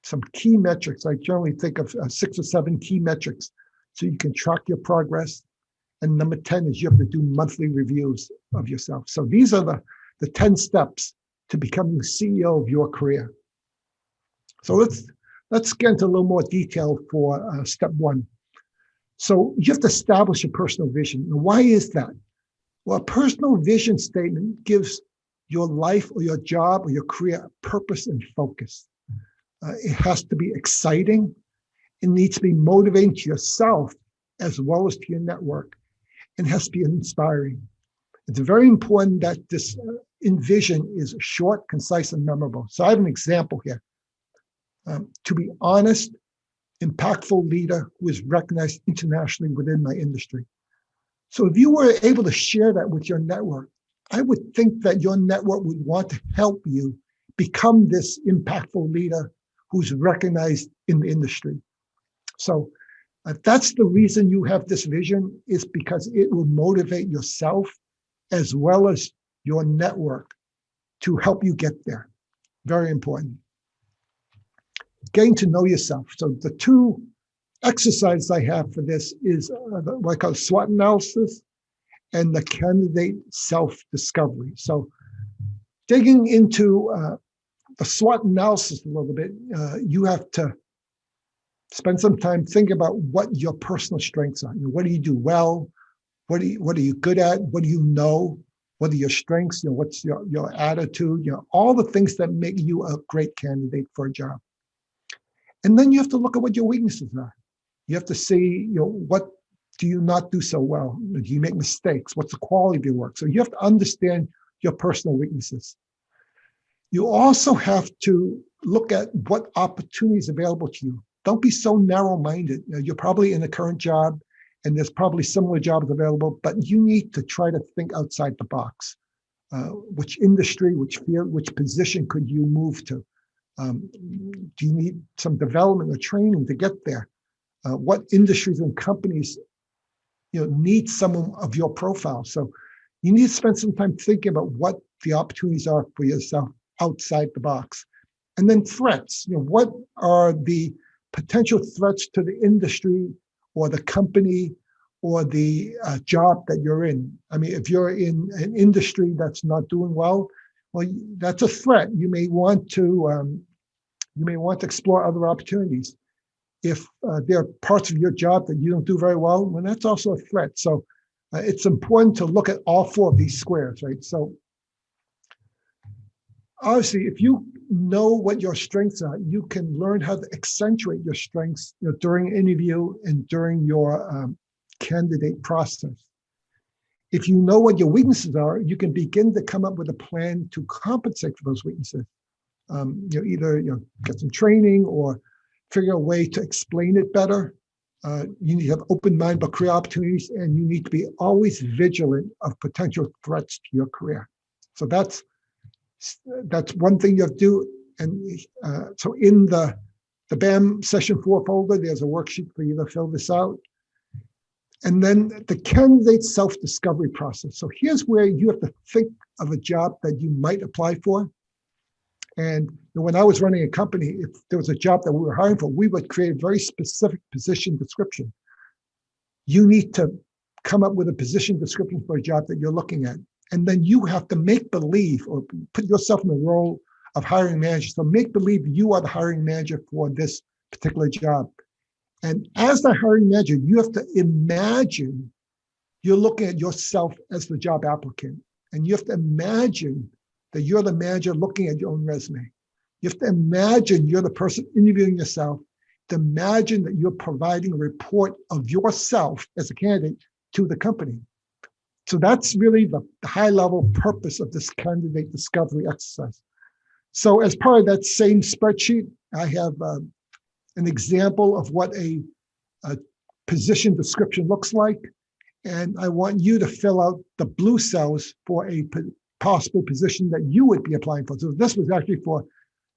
some key metrics. I generally think of 6 or 7 key metrics so you can track your progress. And number 10 is you have to do monthly reviews of yourself. So these are the 10 steps to becoming the CEO of your career. So let's get into a little more detail for step 1. So you have to establish a personal vision. And why is that? Well, a personal vision statement gives your life or your job or your career purpose and focus. It has to be exciting. It needs to be motivating to yourself as well as to your network. It has to be inspiring. It's very important that this vision is short, concise, and memorable. So I have an example here. To be honest, impactful leader who is recognized internationally within my industry. So if you were able to share that with your network, I would think that your network would want to help you become this impactful leader who's recognized in the industry. So that's the reason you have this vision, is because it will motivate yourself as well as your network to help you get there. Very important. Getting to know yourself. So the 2 exercises I have for this is what I call SWOT analysis and the candidate self-discovery. So digging into the SWOT analysis a little bit, you have to spend some time thinking about what your personal strengths are. What do you do well? What are you good at? What do you know? What are your strengths? What's your attitude? All the things that make you a great candidate for a job. And then you have to look at what your weaknesses are. You have to see, what do you not do so well? Do you make mistakes? What's the quality of your work? So you have to understand your personal weaknesses. You also have to look at what opportunities are available to you. Don't be so narrow-minded. You're probably in a current job, and there's probably similar jobs available, but you need to try to think outside the box. Which industry, which field, which position could you move to? Do you need some development or training to get there? What industries and companies need someone of your profile? So you need to spend some time thinking about what the opportunities are for yourself outside the box. And then threats. What are the potential threats to the industry or the company or the job that you're in? I mean, if you're in an industry that's not doing well, that's a threat. You may want to explore other opportunities. If there are parts of your job that you don't do very well, that's also a threat. So it's important to look at all 4 of these squares, right? So obviously, if you know what your strengths are, you can learn how to accentuate your strengths during an interview and during your candidate process. If you know what your weaknesses are, you can begin to come up with a plan to compensate for those weaknesses. Either get some training or figure a way to explain it better. You need to have open mind about career opportunities, and you need to be always vigilant of potential threats to your career. So that's one thing you have to do. And so in the BAM session 4 folder, there's a worksheet for you to fill this out. And then the candidate self-discovery process. So here's where you have to think of a job that you might apply for. And when I was running a company, if there was a job that we were hiring for, we would create a very specific position description. You need to come up with a position description for a job that you're looking at. And then you have to make believe or put yourself in the role of hiring manager. So make believe you are the hiring manager for this particular job. And as the hiring manager, you have to imagine you're looking at yourself as the job applicant. And you have to imagine that you're the manager looking at your own resume. You have to imagine you're the person interviewing yourself, to imagine that you're providing a report of yourself as a candidate to the company. So that's really the high level purpose of this candidate discovery exercise. So as part of that same spreadsheet, I have an example of what a position description looks like. And I want you to fill out the blue cells for a possible position that you would be applying for. So this was actually for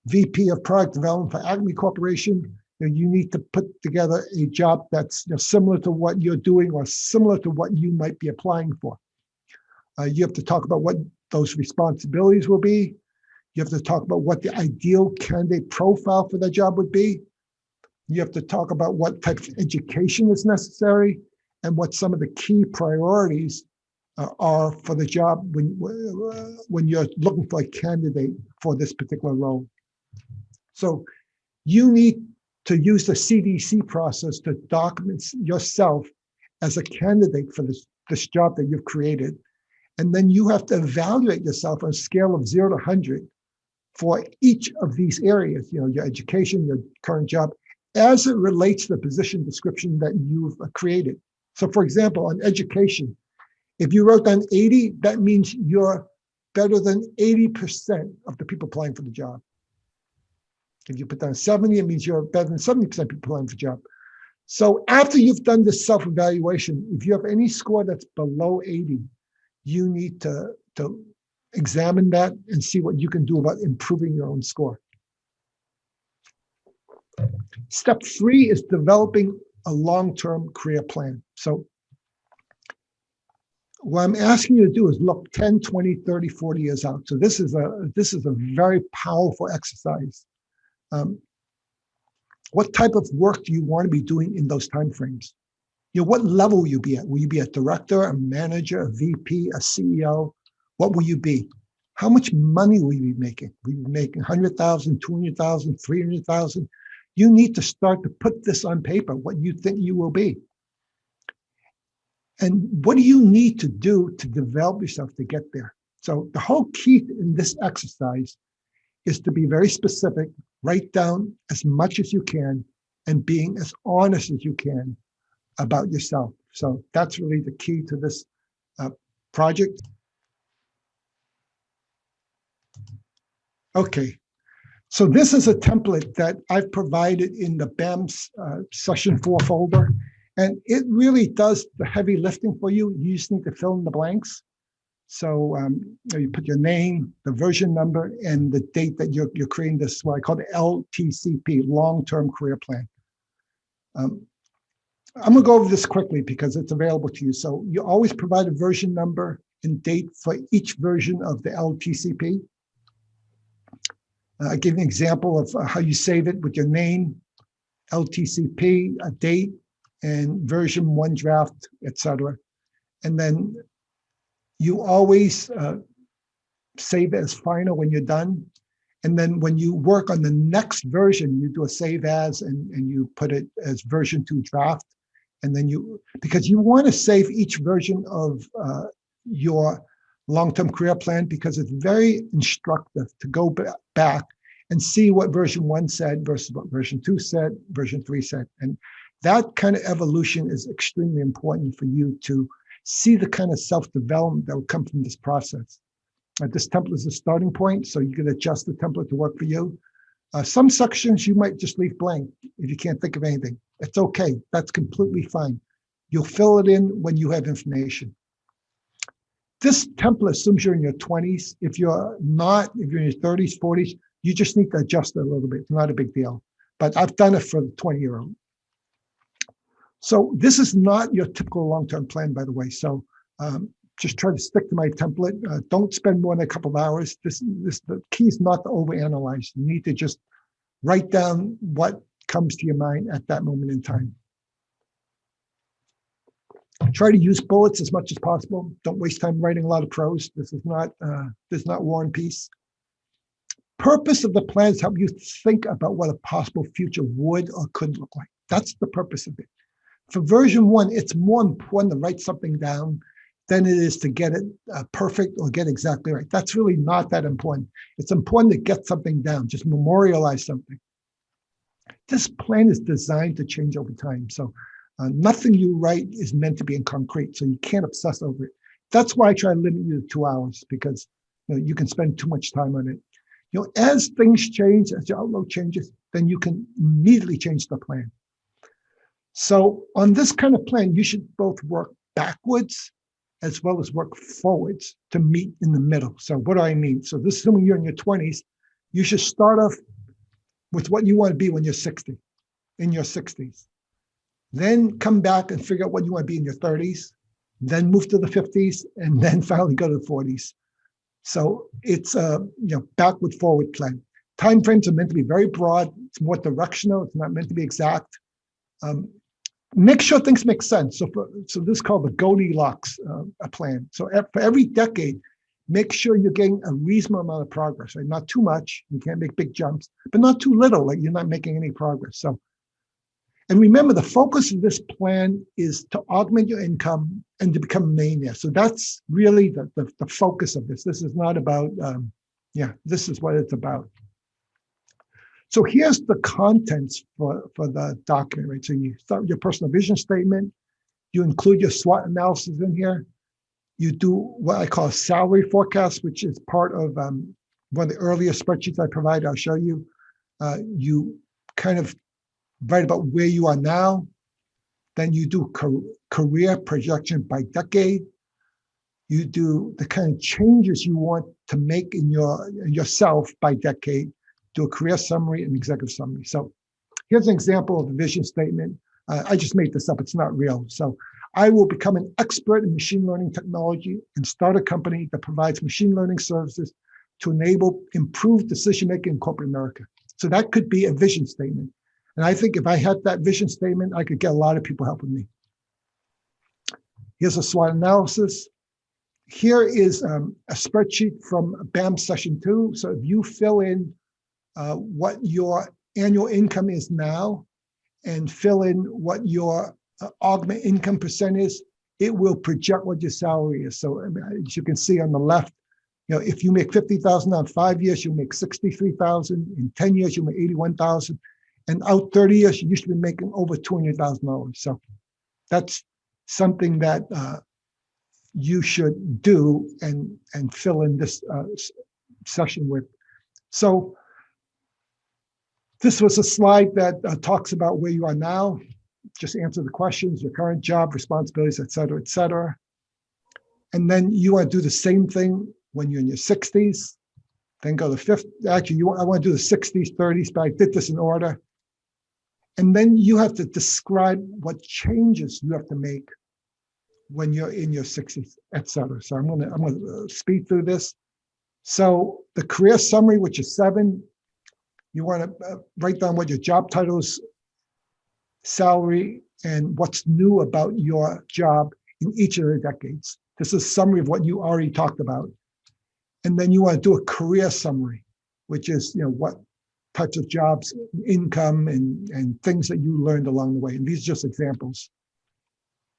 VP of Product Development for Acme Corporation. You need to put together a job that's similar to what you're doing or similar to what you might be applying for. You have to talk about what those responsibilities will be. You have to talk about what the ideal candidate profile for that job would be. You have to talk about what type of education is necessary and what some of the key priorities are for the job when you're looking for a candidate for this particular role. So you need to use the CDC process to document yourself as a candidate for this job that you've created. And then you have to evaluate yourself on a scale of 0 to 100 for each of these areas, your education, your current job, as it relates to the position description that you've created. So for example, on education, if you wrote down 80, that means you're better than 80% of the people applying for the job. If you put down 70, it means you're better than 70% of people applying for the job. So after you've done this self-evaluation, if you have any score that's below 80, you need to examine that and see what you can do about improving your own score. Step 3 is developing a long-term career plan. So what I'm asking you to do is look 10, 20, 30, 40 years out. So this is a very powerful exercise. What type of work do you want to be doing in those timeframes? What level will you be at? Will you be a director, a manager, a VP, a CEO? What will you be? How much money will you be making? Will you be making 100,000, 200,000, 300,000? You need to start to put this on paper, what you think you will be. And what do you need to do to develop yourself to get there? So the whole key in this exercise is to be very specific, write down as much as you can, and being as honest as you can about yourself. So that's really the key to this project. Okay, so this is a template that I've provided in the BAM session 4 folder, and it really does the heavy lifting for you. You just need to fill in the blanks. So you put your name, the version number, and the date that you're creating this, what I call the LTCP, long-term career plan. I'm going to go over this quickly because it's available to you. So you always provide a version number and date for each version of the LTCP. I give you an example of how you save it with your name, LTCP, a date, and version 1 draft, etc. And then you always save it as final when you're done. And then when you work on the next version, you do a save as and you put it as version 2 draft. And then because you want to save each version of your long-term career plan, because it's very instructive to go back and see what version 1 said versus what version 2 said, version 3 said. And that kind of evolution is extremely important for you to see the kind of self-development that will come from this process. This template is a starting point, so you can adjust the template to work for you. Some sections you might just leave blank if you can't think of anything. It's okay. That's completely fine. You'll fill it in when you have information. This template assumes you're in your 20s. If you're not, if you're in your 30s, 40s, you just need to adjust it a little bit. It's not a big deal. But I've done it for the 20-year-old. So this is not your typical long-term plan, by the way. So just try to stick to my template. Don't spend more than a couple of hours. The key is not to overanalyze. You need to just write down what comes to your mind at that moment in time. Try to use bullets as much as possible. Don't waste time writing a lot of prose. This is not War and Peace. Purpose of the plan is help you think about what a possible future would or could look like. That's the purpose of it. For version 1, it's more important to write something down than it is to get it perfect or get exactly right. That's really not that important. It's important to get something down, just memorialize something. This plan is designed to change over time. So nothing you write is meant to be in concrete, so you can't obsess over it. That's why I try to limit you to 2 hours, because you can spend too much time on it. As things change, as your outlook changes, then you can immediately change the plan. So on this kind of plan, you should both work backwards as well as work forwards to meet in the middle. So what do I mean? So this is when you're in your 20s, you should start off with what you want to be when you're 60, in your 60s. Then come back and figure out what you want to be in your 30s, then move to the 50s, and then finally go to the 40s. So it's a backward forward plan. Timeframes are meant to be very broad. It's more directional. It's not meant to be exact. Make sure things make sense. So this is called the Goldilocks plan. So for every decade, make sure you're getting a reasonable amount of progress. Right? Not too much. You can't make big jumps, but not too little. Like you're not making any progress. So, and remember, the focus of this plan is to augment your income and to become a millionaire. So that's really the focus of this. This is not about, this is what it's about. So here's the contents for the document, right? So you start with your personal vision statement. You include your SWOT analysis in here. You do what I call a salary forecast, which is part of one of the earlier spreadsheets I provided. I'll show you. You kind of write about where you are now. Then you do career projection by decade. You do the kind of changes you want to make in yourself by decade. Do a career summary and executive summary. So here's an example of the vision statement. I just made this up. It's not real. So I will become an expert in machine learning technology and start a company that provides machine learning services to enable improved decision-making in corporate America. So that could be a vision statement. And I think if I had that vision statement, I could get a lot of people helping me. Here's a SWOT analysis. Here is a spreadsheet from BAM session 2. So if you fill in what your annual income is now and fill in what your augment income percent is, it will project what your salary is. So as you can see on the left, if you make $50,000 in 5 years, you'll make $63,000. In 10 years, you'll make $81,000. And out 30 years, you should be making over $200,000. So that's something that you should do and fill in this session with. So this was a slide that talks about where you are now. Just answer the questions, your current job, responsibilities, et cetera, et cetera. And then you want to do the same thing when you're in your 60s. Then go to 50. Actually, I want to do the 60s, 30s, but I did this in order. And then you have to describe what changes you have to make when you're in your 60s, et cetera. So I'm gonna speed through this. So the career summary, which is 7, you want to write down what your job titles, salary, and what's new about your job in each of the decades. This is a summary of what you already talked about. And then you want to do a career summary, which is what types of jobs, income, and things that you learned along the way. And these are just examples.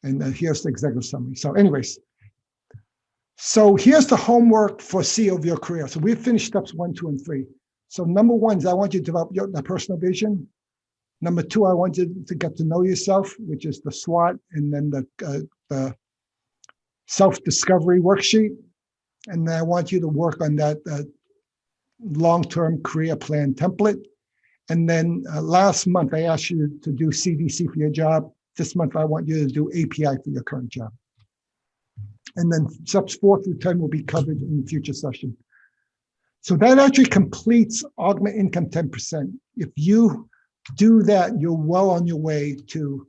And here's the executive summary. So anyways, so here's the homework for CEO of your career. So we've finished steps 1, 2, and 3. So number 1 is I want you to develop your personal vision. Number 2, I want you to get to know yourself, which is the SWOT, and then the self-discovery worksheet. And I want you to work on that long-term career plan template. And then last month, I asked you to do CDC for your job. This month, I want you to do API for your current job. And then steps 4 through 10 will be covered in the future session. So that actually completes Augment Income 10%. If you do that, you're well on your way to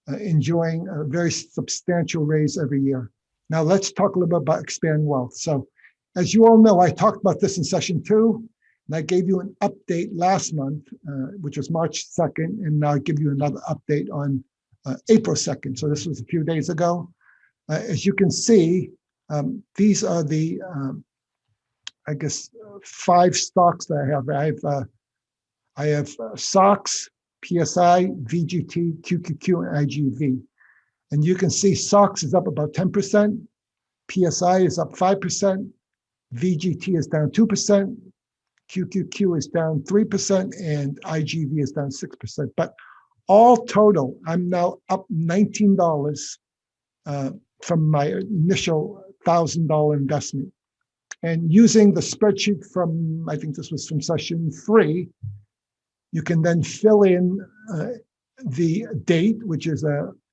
enjoying a very substantial raise every year. Now let's talk a little bit about Expand Wealth. So as you all know, I talked about this in session 2, and I gave you an update last month, which was March 2nd, and now I give you another update on April 2nd. So this was a few days ago. As you can see, these are the, I guess, 5 stocks that I have. I have SOX, PSI, VGT, QQQ, and IGV. And you can see SOX is up about 10%, PSI is up 5%, VGT is down 2%, QQQ is down 3%, and IGV is down 6%. But all total, I'm now up $19 from my initial $1,000 investment. And using the spreadsheet from, I think this was from session 3, you can then fill in the date, which is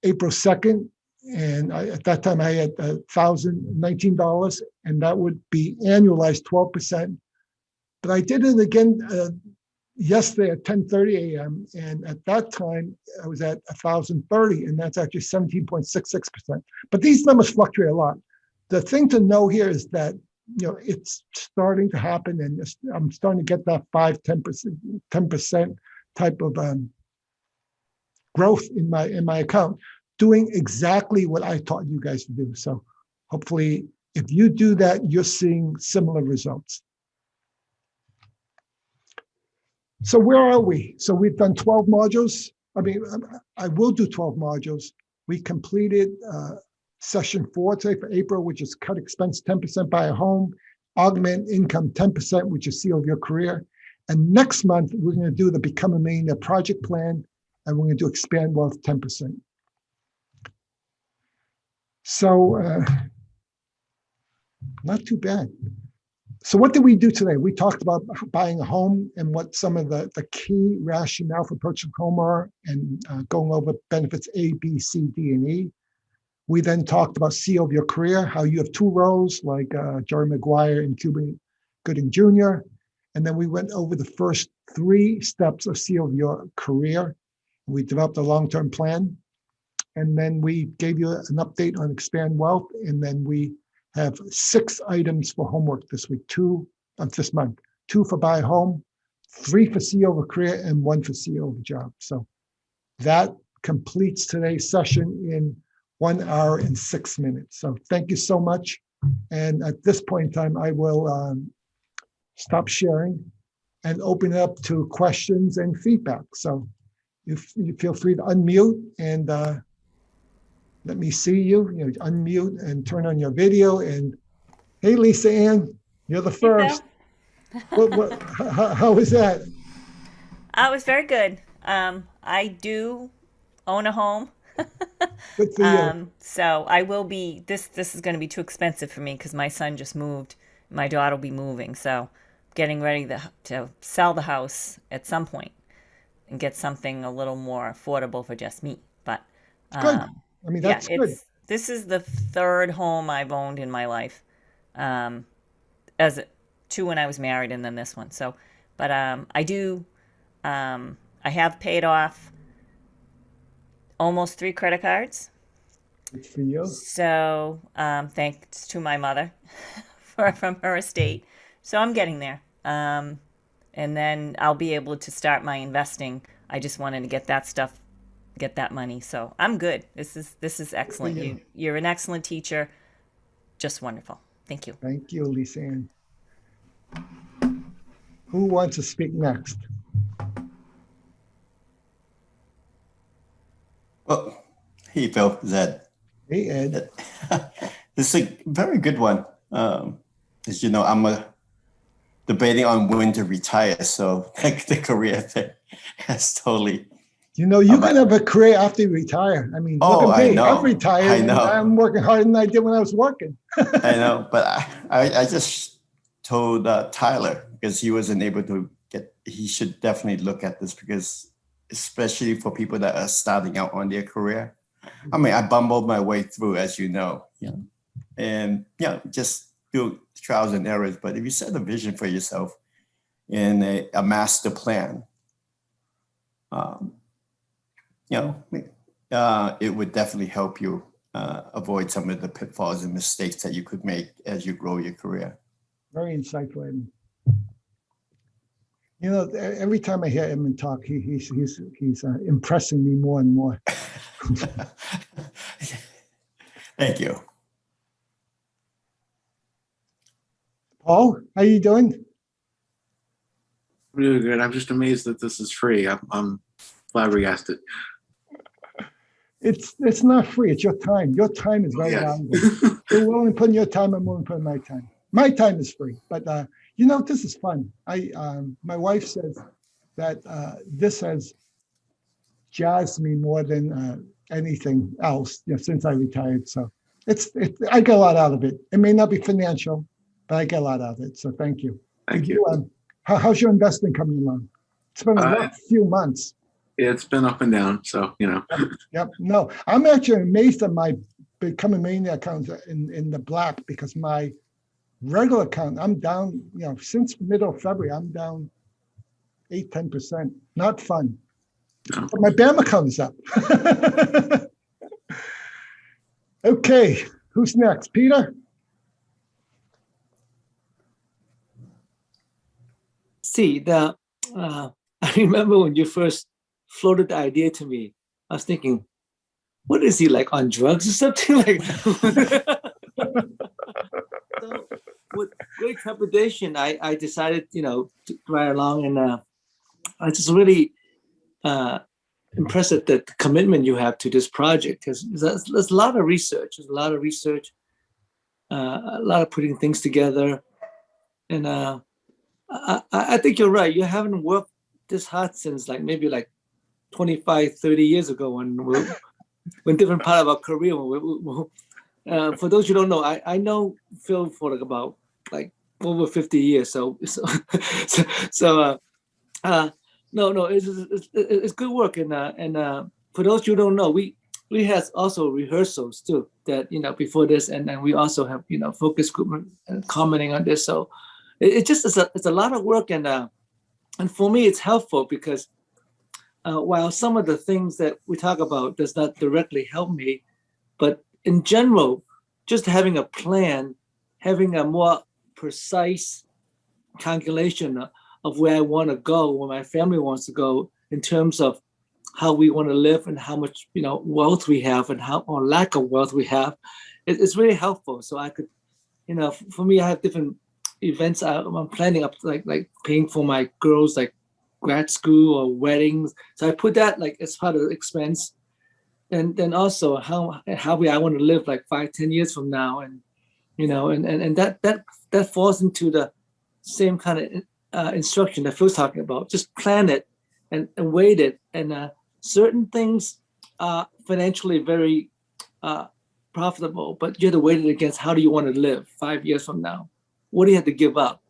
April 2nd. And at that time, I had $1,019, and that would be annualized 12%. But I did it again yesterday at 10:30 a.m. And at that time, I was at 1,030, and that's actually 17.66%. But these numbers fluctuate a lot. The thing to know here is that it's starting to happen, and I'm starting to get that 10% type of growth in my account, doing exactly what I taught you guys to do. So hopefully, if you do that, you're seeing similar results. So where are we? So we've done 12 modules. I will do 12 modules. We completed session 4 today for April, which is cut expense 10%, buy a home, augment income 10%, which is seal of your career. And next month, we're going to do the Become a Millionaire project plan, and we're going to do Expand Wealth 10%. So not too bad. So what did we do today? We talked about buying a home and what some of the key rationale for purchasing a home are, and going over benefits A, B, C, D, and E. We then talked about seal of your career, how you have 2 roles like Jerry Maguire and Cuba Gooding Jr. And then we went over the first 3 steps of seal of your career. We developed a long-term plan. And then we gave you an update on Expand Wealth. And then we have 6 items for homework this week, 2 of this month, 2 for buy a home, 3 for seal of a career, and 1 for seal of a job. So that completes today's session in 1 hour and 6 minutes. So thank you so much. And at this point in time, I will stop sharing and open it up to questions and feedback. So you feel free to unmute and let me see you. Unmute and turn on your video. And hey, Lisa Ann, you're the first. How was that? It was very good. I do own a home. Good for you. So I will be, this is going to be too expensive for me because my son just moved. My daughter will be moving. So getting ready to sell the house at some point and get something a little more affordable for just me. But good. That's good. This is the 3rd home I've owned in my life. As 2 when I was married and then this one. So, but I have paid off almost 3 credit cards. Good for you. So thanks to my mother from her estate. So I'm getting there. And then I'll be able to start my investing. I just wanted to get that money. So I'm good. This is excellent. You're an excellent teacher. Just wonderful. Thank you. Thank you, Lisa Ann. Who wants to speak next? Well, hey, Phil, Zed. Hey, Ed. This is a very good one. As you know, I'm debating on when to retire, so the career thing has totally You know, you can have a career after you retire. I mean, look Oh, at I me. know. I'm retired I and know. I'm working harder than I did when I was working. I know, but I just told Tyler, because he wasn't able to he should definitely look at this, because especially for people that are starting out on their career. I mean, I bumbled my way through, as you know, and just do trials and errors. But if you set a vision for yourself in a master plan, um, it would definitely help you avoid some of the pitfalls and mistakes that you could make as you grow your career. Very insightful. And, you know, every time I hear Edmund talk, he's impressing me more and more. Thank you. Paul, how you doing? Really good. I'm just amazed that this is free. I'm flabbergasted. It's not free. It's your time. Your time is very valuable. You're willing to put in your time. I'm willing to put in my time. My time is free, but you know, this is fun. My wife says that this has jazzed me more than anything else, you know, since I retired. So I get a lot out of it. It may not be financial, but I get a lot out of it. So thank you. Thank you. How's your investing coming along? It's been a rough few months. It's been up and down, so you know. Yep. No, I'm actually amazed at my Become a Millionaire account in the black, because my regular account, I'm down, you know, since middle of February, I'm down 8-10%. Not fun. No. But my BAM account is up. Okay, who's next? Peter? See, I remember when you first floated the idea to me, I was thinking, what is he, like on drugs or something? Like, so with great trepidation, I decided, you know, to ride along, and I just really impressed at the commitment you have to this project, because there's a lot of research. There's a lot of research, a lot of putting things together, and I think you're right. You haven't worked this hard since maybe 25, 30 years ago when different part of our career. For those who don't know, I know Phil for about over 50 years. No, it's good work. And for those who don't know, we have also rehearsals too, that, you know, before this, and then we also have, you know, focus group and commenting on this. So it's a lot of work, and for me it's helpful, because while some of the things that we talk about does not directly help me, but in general, just having a plan, having a more precise calculation of where I want to go, where my family wants to go, in terms of how we want to live and how much, you know, wealth we have, and or lack of wealth we have, it's really helpful. So I could, you know, for me, I have different events I'm planning up, like paying for my girls' grad school or weddings. So I put that as part of the expense, and then also how I want to live 5-10 years from now, and you know, and that falls into the same kind of instruction that Phil's talking about. Just plan it and weight it, and certain things are financially very profitable, but you have to weight it against how do you want to live 5 years from now. What do you have to give up?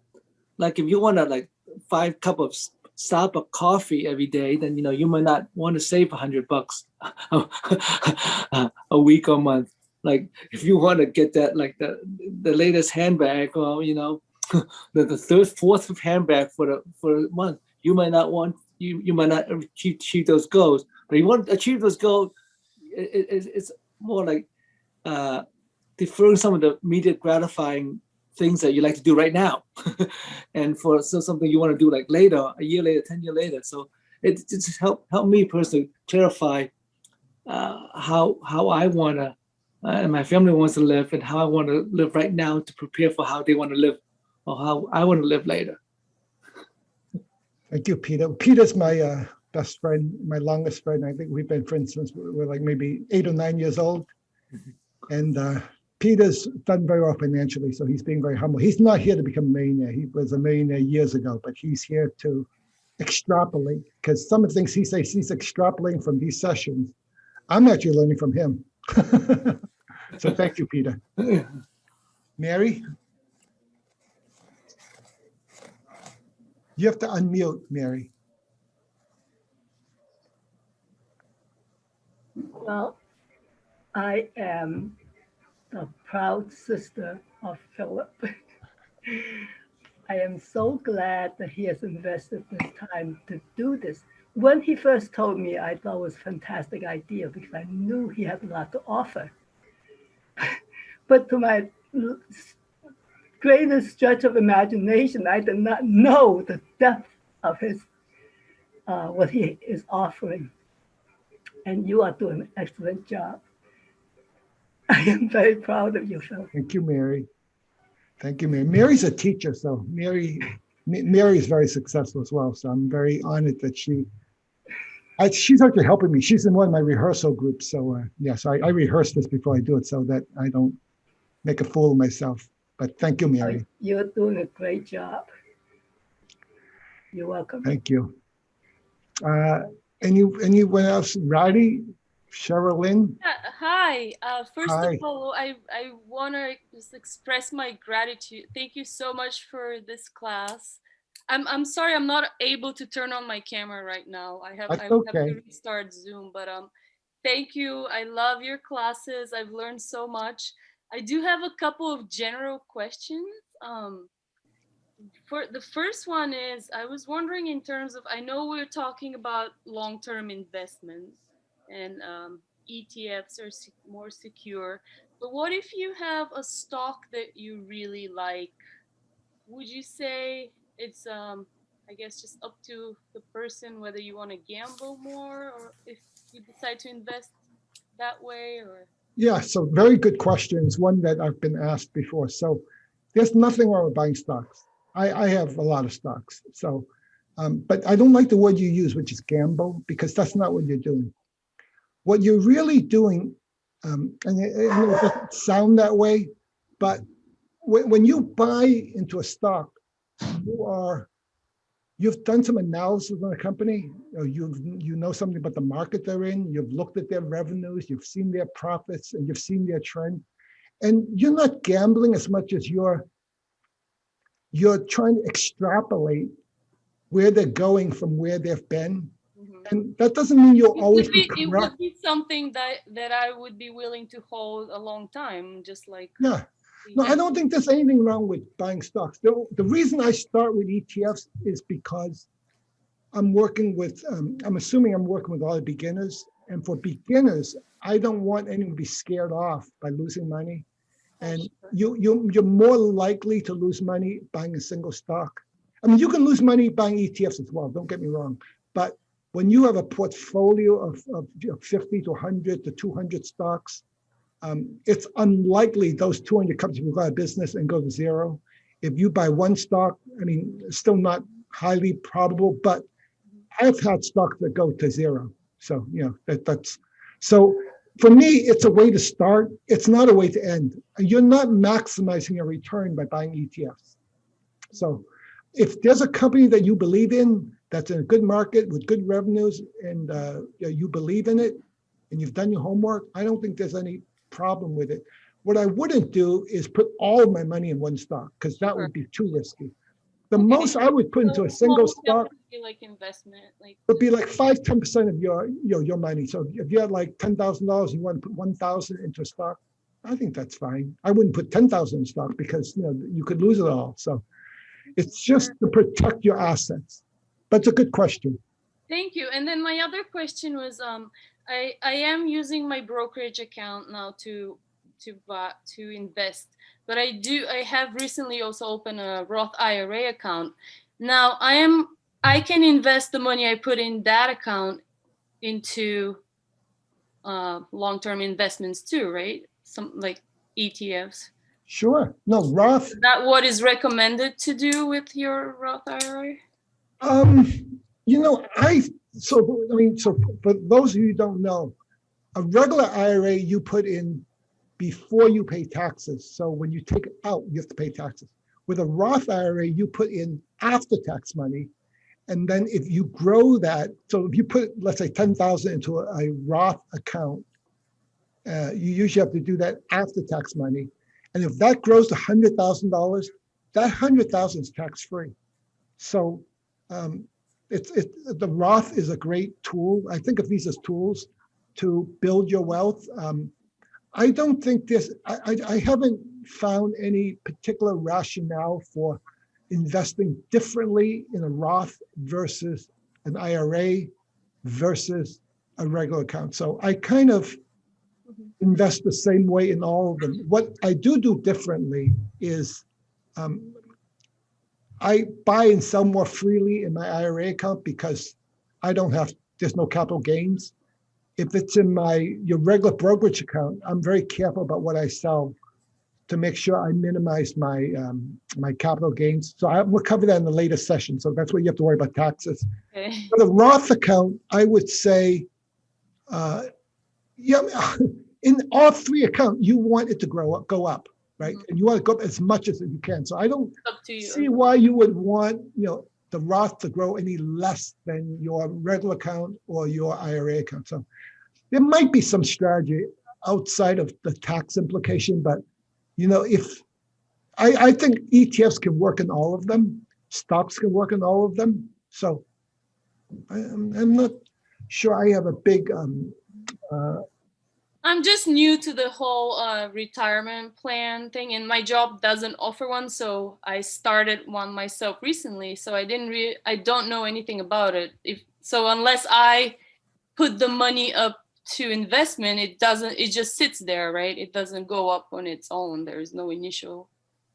Like if you want to 5 cups of Starbucks coffee every day, then, you know, you might not want to save $100 a week or month. Like if you want to get that, the latest handbag, or, you know, the third, fourth handbag for the month, you might not want, you might not achieve those goals. But you want to achieve those goals, it's more like deferring some of the immediate gratifying things that you like to do right now, and for something you want to do later, a year later, 10 years later. So it just help me personally clarify how I want to, and my family wants to live, and how I want to live right now to prepare for how they want to live, or how I want to live later. Thank you, Peter. Peter's my best friend, my longest friend. I think we've been friends since we're maybe 8 or 9 years old. And Peter's done very well financially, so he's being very humble. He's not here to become a millionaire. He was a millionaire years ago, but he's here to extrapolate, because some of the things he says he's extrapolating from these sessions. I'm actually learning from him. So thank you, Peter. Mary? You have to unmute, Mary. Well, I am the proud sister of Philip. I am so glad that he has invested this time to do this. When he first told me, I thought it was a fantastic idea because I knew he had a lot to offer. But to my greatest stretch of imagination, I did not know the depth of his what he is offering. And you are doing an excellent job. I am very proud of you, Phil. Thank you, Mary. Thank you, Mary. Mary's a teacher, so Mary is very successful as well. So I'm very honored that she's actually helping me. She's in one of my rehearsal groups. So yes, I rehearse this before I do it so that I don't make a fool of myself. But thank you, Mary. You're doing a great job. You're welcome. Thank you. Anyone else? Roddy? Sherilyn? Hi. First Hi. of all, I want to just express my gratitude. Thank you so much for this class. I'm sorry I'm not able to turn on my camera right now. I have to restart Zoom, but thank you. I love your classes. I've learned so much. I do have a couple of general questions. For the first one is, I was wondering in terms of, I know we're talking about long-term investments and ETFs are more secure, but what if you have a stock that you really like? Would you say it's I guess just up to the person whether you want to gamble more or if you decide to invest that way? Or Yeah, so very good questions. One that I've been asked before. So there's nothing wrong with buying stocks. I have a lot of stocks. So, but I don't like the word you use, which is gamble, because that's not what you're doing. What you're really doing, and it doesn't sound that way, but when you buy into a stock, you've done some analysis on a company, you know something about the market they're in, you've looked at their revenues, you've seen their profits, and you've seen their trend. And you're not gambling as much as you're trying to extrapolate where they're going from where they've been. And that doesn't mean you'll always be correct. It would be something that I would be willing to hold a long time, just like. Yeah. No, I don't think there's anything wrong with buying stocks. The reason I start with ETFs is because I'm assuming I'm working with a lot of beginners. And for beginners, I don't want anyone to be scared off by losing money. And you're more likely to lose money buying a single stock. I mean, you can lose money buying ETFs as well, don't get me wrong. But when you have a portfolio of 50 to 100 to 200 stocks, it's unlikely those 200 companies will go out of business and go to zero. If you buy one stock, I mean, it's still not highly probable, but I've had stocks that go to zero. So, that's so for me, it's a way to start. It's not a way to end. You're not maximizing your return by buying ETFs. So if there's a company that you believe in, that's in a good market with good revenues, and you believe in it, and you've done your homework, I don't think there's any problem with it. What I wouldn't do is put all of my money in one stock, because that would be too risky. The most I would put into a single stock like investment, would be like 5-10% of your money. So if you had like $10,000, you want to put 1,000 into a stock, I think that's fine. I wouldn't put 10,000 in stock because you could lose it all. So it's just to protect your assets. But it's a good question. Thank you. And then my other question was, I am using my brokerage account now to invest, but I have recently also opened a Roth IRA account. Now I can invest the money I put in that account into long-term investments too, right? Some like ETFs. Sure. No, Roth. Is that what is recommended to do with your Roth IRA? So for those of you who don't know, a regular IRA you put in before you pay taxes. So when you take it out, you have to pay taxes. With a Roth IRA, you put in after tax money, And then if you grow that, so if you put, let's say 10,000 into a Roth account, you usually have to do that after tax money. And if that grows to $100,000, that 100,000 is tax free. So the Roth is a great tool. I think of these as tools to build your wealth. I don't think I haven't found any particular rationale for investing differently in a Roth versus an IRA versus a regular account. So I kind of invest the same way in all of them. What I do differently is I buy and sell more freely in my IRA account because there's no capital gains. If it's in your regular brokerage account, I'm very careful about what I sell to make sure I minimize my my capital gains. So we'll cover that in the later session. So that's where you have to worry about taxes. Okay. For the Roth account, I would say, in all three accounts, you want it to go up, right? Mhm. And you want to go up as much as you can. So I don't Up to you. see why you would want, the Roth to grow any less than your regular account or your IRA account. So there might be some strategy outside of the tax implication, but if I think ETFs can work in all of them, stocks can work in all of them. So I'm not sure I have a big I'm just new to the whole retirement plan thing, and my job doesn't offer one, so I started one myself recently. So I don't know anything about it. So unless I put the money up to investment, it just sits there, right? It doesn't go up on its own. There's no initial.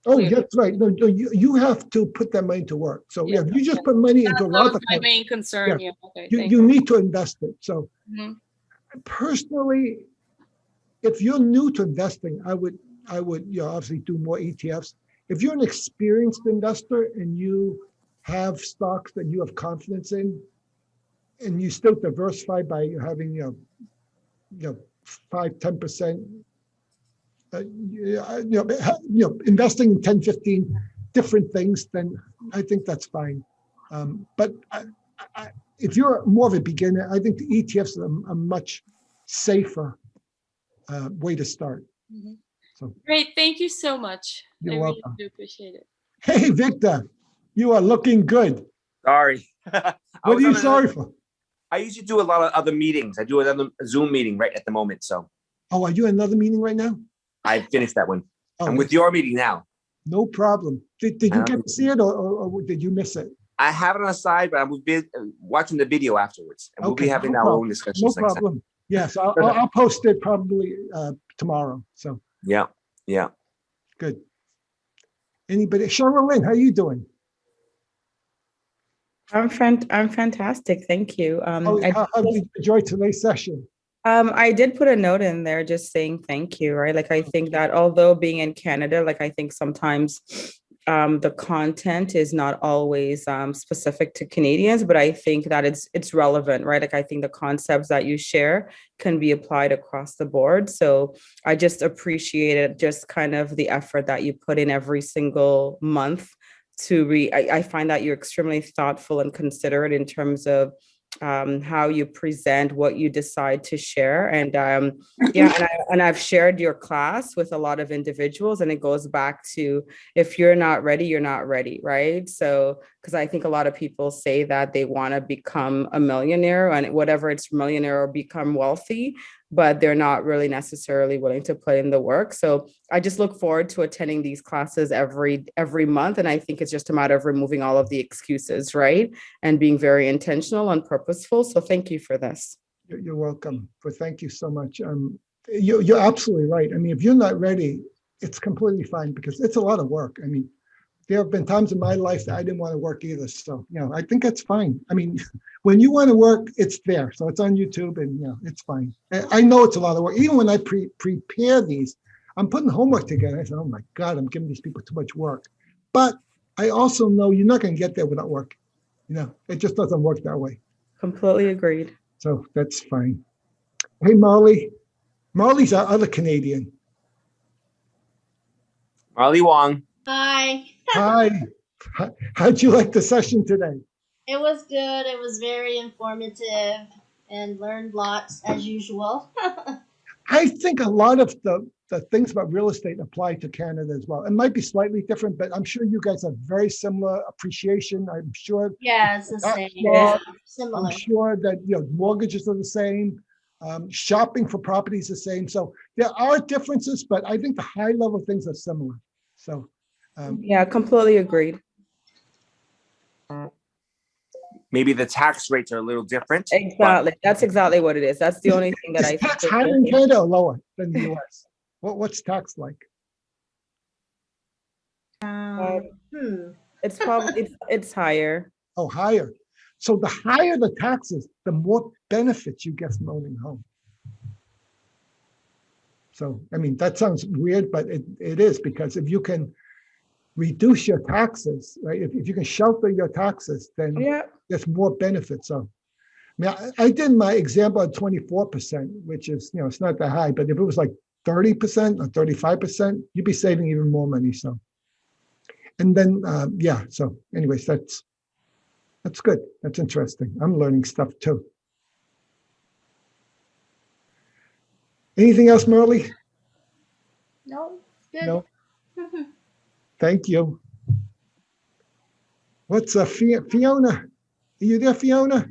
Oh, clear. that's right. No, you have to put that money to work. So Yeah. if you just put money into a That Roth was my account, main concern. Yeah. Okay. you need to invest it. So Mhm. personally, if you're new to investing, I would obviously do more ETFs. If you're an experienced investor and you have stocks that you have confidence in, and you still diversify by having 5-10%, investing in 10-15 different things, then I think that's fine. But if you're more of a beginner, I think the ETFs are a much safer way to start. Mhm. So Great. Thank you so much. You're I really welcome. do appreciate it. Hey, Victor, you are looking good. Sorry. What are you sorry for? I usually do a lot of other meetings. I do another Zoom meeting right at the moment. So Oh, are you in another meeting right now? I finished that one. Oh, I'm with your meeting now. no problem. Did you get to see it or did you miss it? I have it on the side, but I'm watching the video afterwards. And we'll be Okay, having no our problem. own discussions. No next time. problem. Yes, I'll post it probably tomorrow. So Yeah. Yeah. good. Anybody? Cheryl Lynn, how you doing? I'm fantastic. Thank you. How did you enjoy today's session? I did put a note in there just saying thank you, right? Like, I think that although being in Canada, like, I think sometimes the content is not always specific to Canadians, but I think that it's relevant, right? Like, I think the concepts that you share can be applied across the board. So I just appreciated just kind of the effort that you put in every single month to I find that you're extremely thoughtful and considerate in terms of how you present what you decide to share. And I've shared your class with a lot of individuals, and it goes back to, if you're not ready, you're not ready, right? So because I think a lot of people say that they want to become a millionaire, and whatever, it's millionaire or become wealthy, but they're not really necessarily willing to put in the work. So I just look forward to attending these classes every month. And I think it's just a matter of removing all of the excuses, right? And being very intentional and purposeful. So thank you for this. You're welcome. Thank you so much. You're absolutely right. I mean, if you're not ready, it's completely fine, because it's a lot of work. I mean, there have been times in my life that I didn't want to work either. So, I think that's fine. I mean, when you want to work, it's there. So it's on YouTube, and it's fine. I know it's a lot of work. Even when I prepare these, I'm putting homework together. I said, oh my God, I'm giving these people too much work. But I also know you're not going to get there without work. It just doesn't work that way. Completely agreed. So that's fine. Hey, Marley. Marley's our other Canadian. Marley Wong. Hi. Hi. How'd you like the session today? It was good. It was very informative and learned lots as usual. I think a lot of the things about real estate apply to Canada as well. It might be slightly different, but I'm sure you guys have very similar appreciation. I'm sure Yeah, it's the tax same. law, Yeah, I'm similar. sure that mortgages are the same. Shopping for property is the same. So there are differences, but I think the high level things are similar. So Yeah, completely agreed. Maybe the tax rates are a little different. Exactly. That's exactly what it is. That's the only thing that I is think. tax higher in Canada or lower than the US? What's tax like? It's probably it's higher. Oh, higher. So the higher the taxes, the more benefits you get from owning a home. So, I mean, that sounds weird, but it is, because if you can reduce your taxes, right? If you can shelter your taxes, then there's more benefits. So, I mean, I did my example at 24%, which is, it's not that high, but if it was like 30% or 35%, you'd be saving even more money. So, and then, so anyways, that's good. That's interesting. I'm learning stuff too. Anything else, Marley? No, good. No. Thank you. What's Fiona? Are you there, Fiona?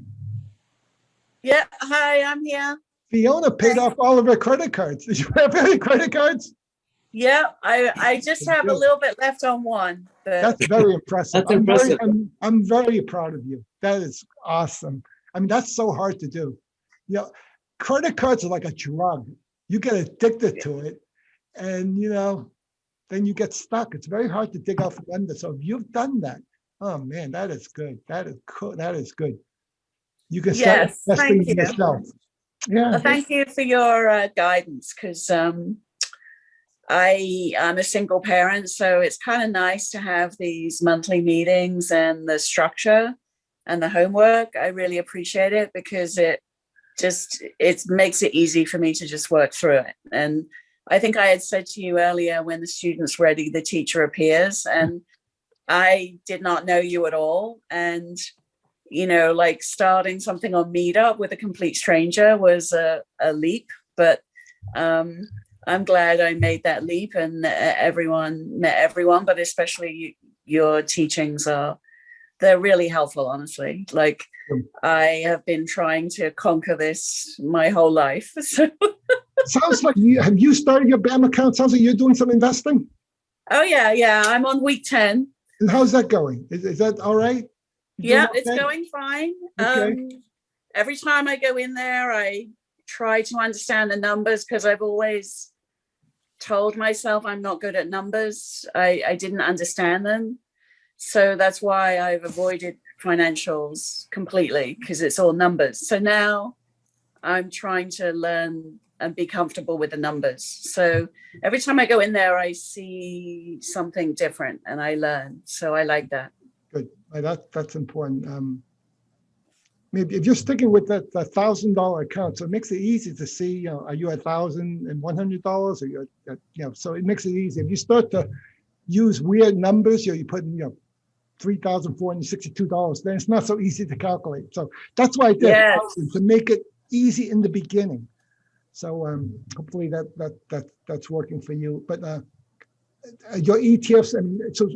Yeah, hi, I'm here. Fiona paid off all of her credit cards. Did you have any credit cards? Yeah, I just have a little bit left on one. But that's very impressive. That's impressive. I'm very proud of you. That is awesome. I mean, that's so hard to do. Credit cards are like a drug. You get addicted to it, and then you get stuck. It's very hard to dig out from under. So if you've done that, oh man, that is good. That is cool. That is good. You can start investing in yourself. Yeah. Thank you for your guidance, because I'm a single parent, so it's kind of nice to have these monthly meetings and the structure and the homework. I really appreciate it, because it makes it easy for me to just work through it. And I think I had said to you earlier, when the student's ready, the teacher appears, and I did not know you at all. And like starting something on Meetup with a complete stranger was a leap, but I'm glad I made that leap, and met everyone, but especially your teachings they're really helpful, honestly. Like, I have been trying to conquer this my whole life. So. Sounds like have you started your BAM account? Sounds like you're doing some investing. Oh yeah. I'm on week 10. And how's that going? Is that all right? Yeah, it's going fine. Okay. Every time I go in there, I try to understand the numbers, because I've always told myself I'm not good at numbers. I didn't understand them. So that's why I've avoided financials completely, because it's all numbers. So now I'm trying to learn and be comfortable with the numbers. So every time I go in there, I see something different and I learn. So I like that. Good. That's important. Maybe if you're sticking with that $1,000 account, so it makes it easy to see, are you at $1,100 or you're at, so it makes it easy. If you start to use weird numbers, you put in, $3,462, then it's not so easy to calculate. So that's why I did to make it easy in the beginning. So hopefully that's working for you. But your ETFs, I mean, so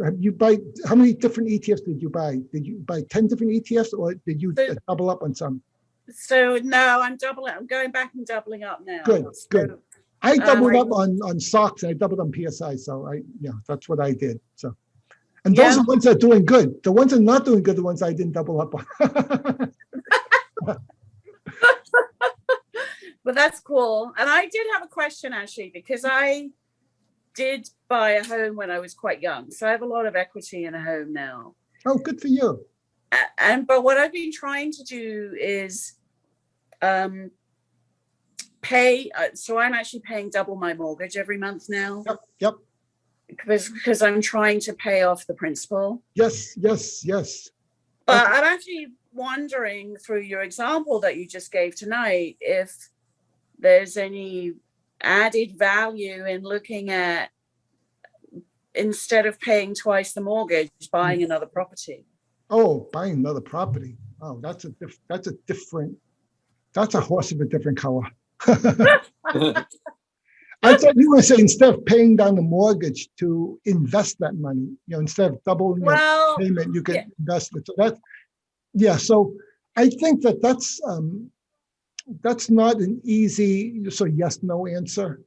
how many different ETFs did you buy? Did you buy 10 different ETFs, or did you double up on some? So no, I'm going back and doubling up now. Good. I doubled up on stocks, and I doubled on PSI. So that's what I did. So, and those are the ones that are doing good. The ones that are not doing good, the ones I didn't double up on. But that's cool. And I did have a question, actually, because I did buy a home when I was quite young. So I have a lot of equity in a home now. Oh, good for you. But what I've been trying to do is pay. So I'm actually paying double my mortgage every month now. Yep. Because I'm trying to pay off the principal. Yes. But I'm actually wondering, through your example that you just gave tonight, if there's any added value in looking at, instead of paying twice the mortgage, buying another property. Oh, buying another property. Oh, that's a horse of a different color. I thought you were saying instead of paying down the mortgage to invest that money, instead of doubling your Well, payment, you can yeah. invest it. So so I think that's not an easy yes, no answer.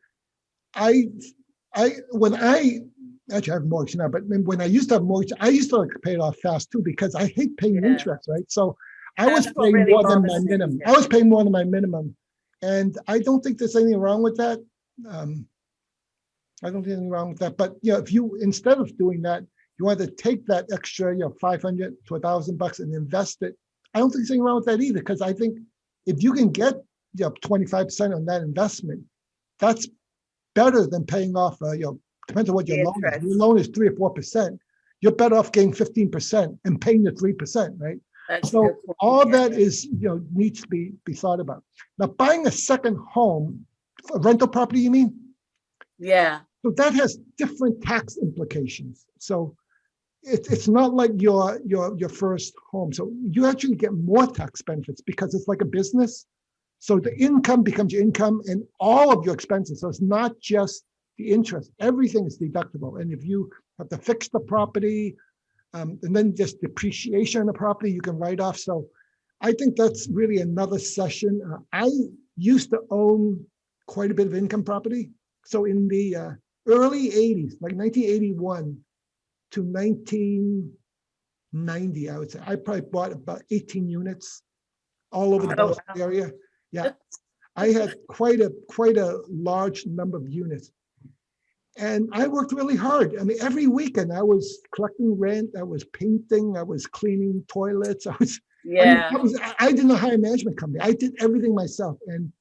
When I actually have a mortgage now, but when I used to have a mortgage, I used to pay it off fast too because I hate paying interest, right? So I was That's what paying really more than my bothers me, minimum. yeah. I was paying more than my minimum, and I don't think there's anything wrong with that. I don't think anything wrong with that. But if you instead of doing that, you want to take that extra, $500 to $1,000 and invest it. I don't think there's anything wrong with that either, because I think if you can get 25% on that investment, that's better than paying off. Depends on what your loan is. If your loan is 3 or 4%, you're better off getting 15% and paying the 3%, right? That's So a good point, all yeah. that is needs to be thought about. Now, buying a second home, a rental property, you mean? Yeah. So that has different tax implications. So it's not like your first home. So you actually get more tax benefits because it's like a business. So the income becomes your income and all of your expenses. So it's not just the interest. Everything is deductible. And if you have to fix the property, and then just depreciation on the property, you can write off. So I think that's really another session. I used to own quite a bit of income property. So in the early 80s, like 1981 to 1990, I would say, I probably bought about 18 units all over the Boston area. Yeah, I had quite a large number of units. And I worked really hard. I mean, every weekend I was collecting rent, I was painting, I was cleaning toilets. I didn't know hire management company. I did everything myself. And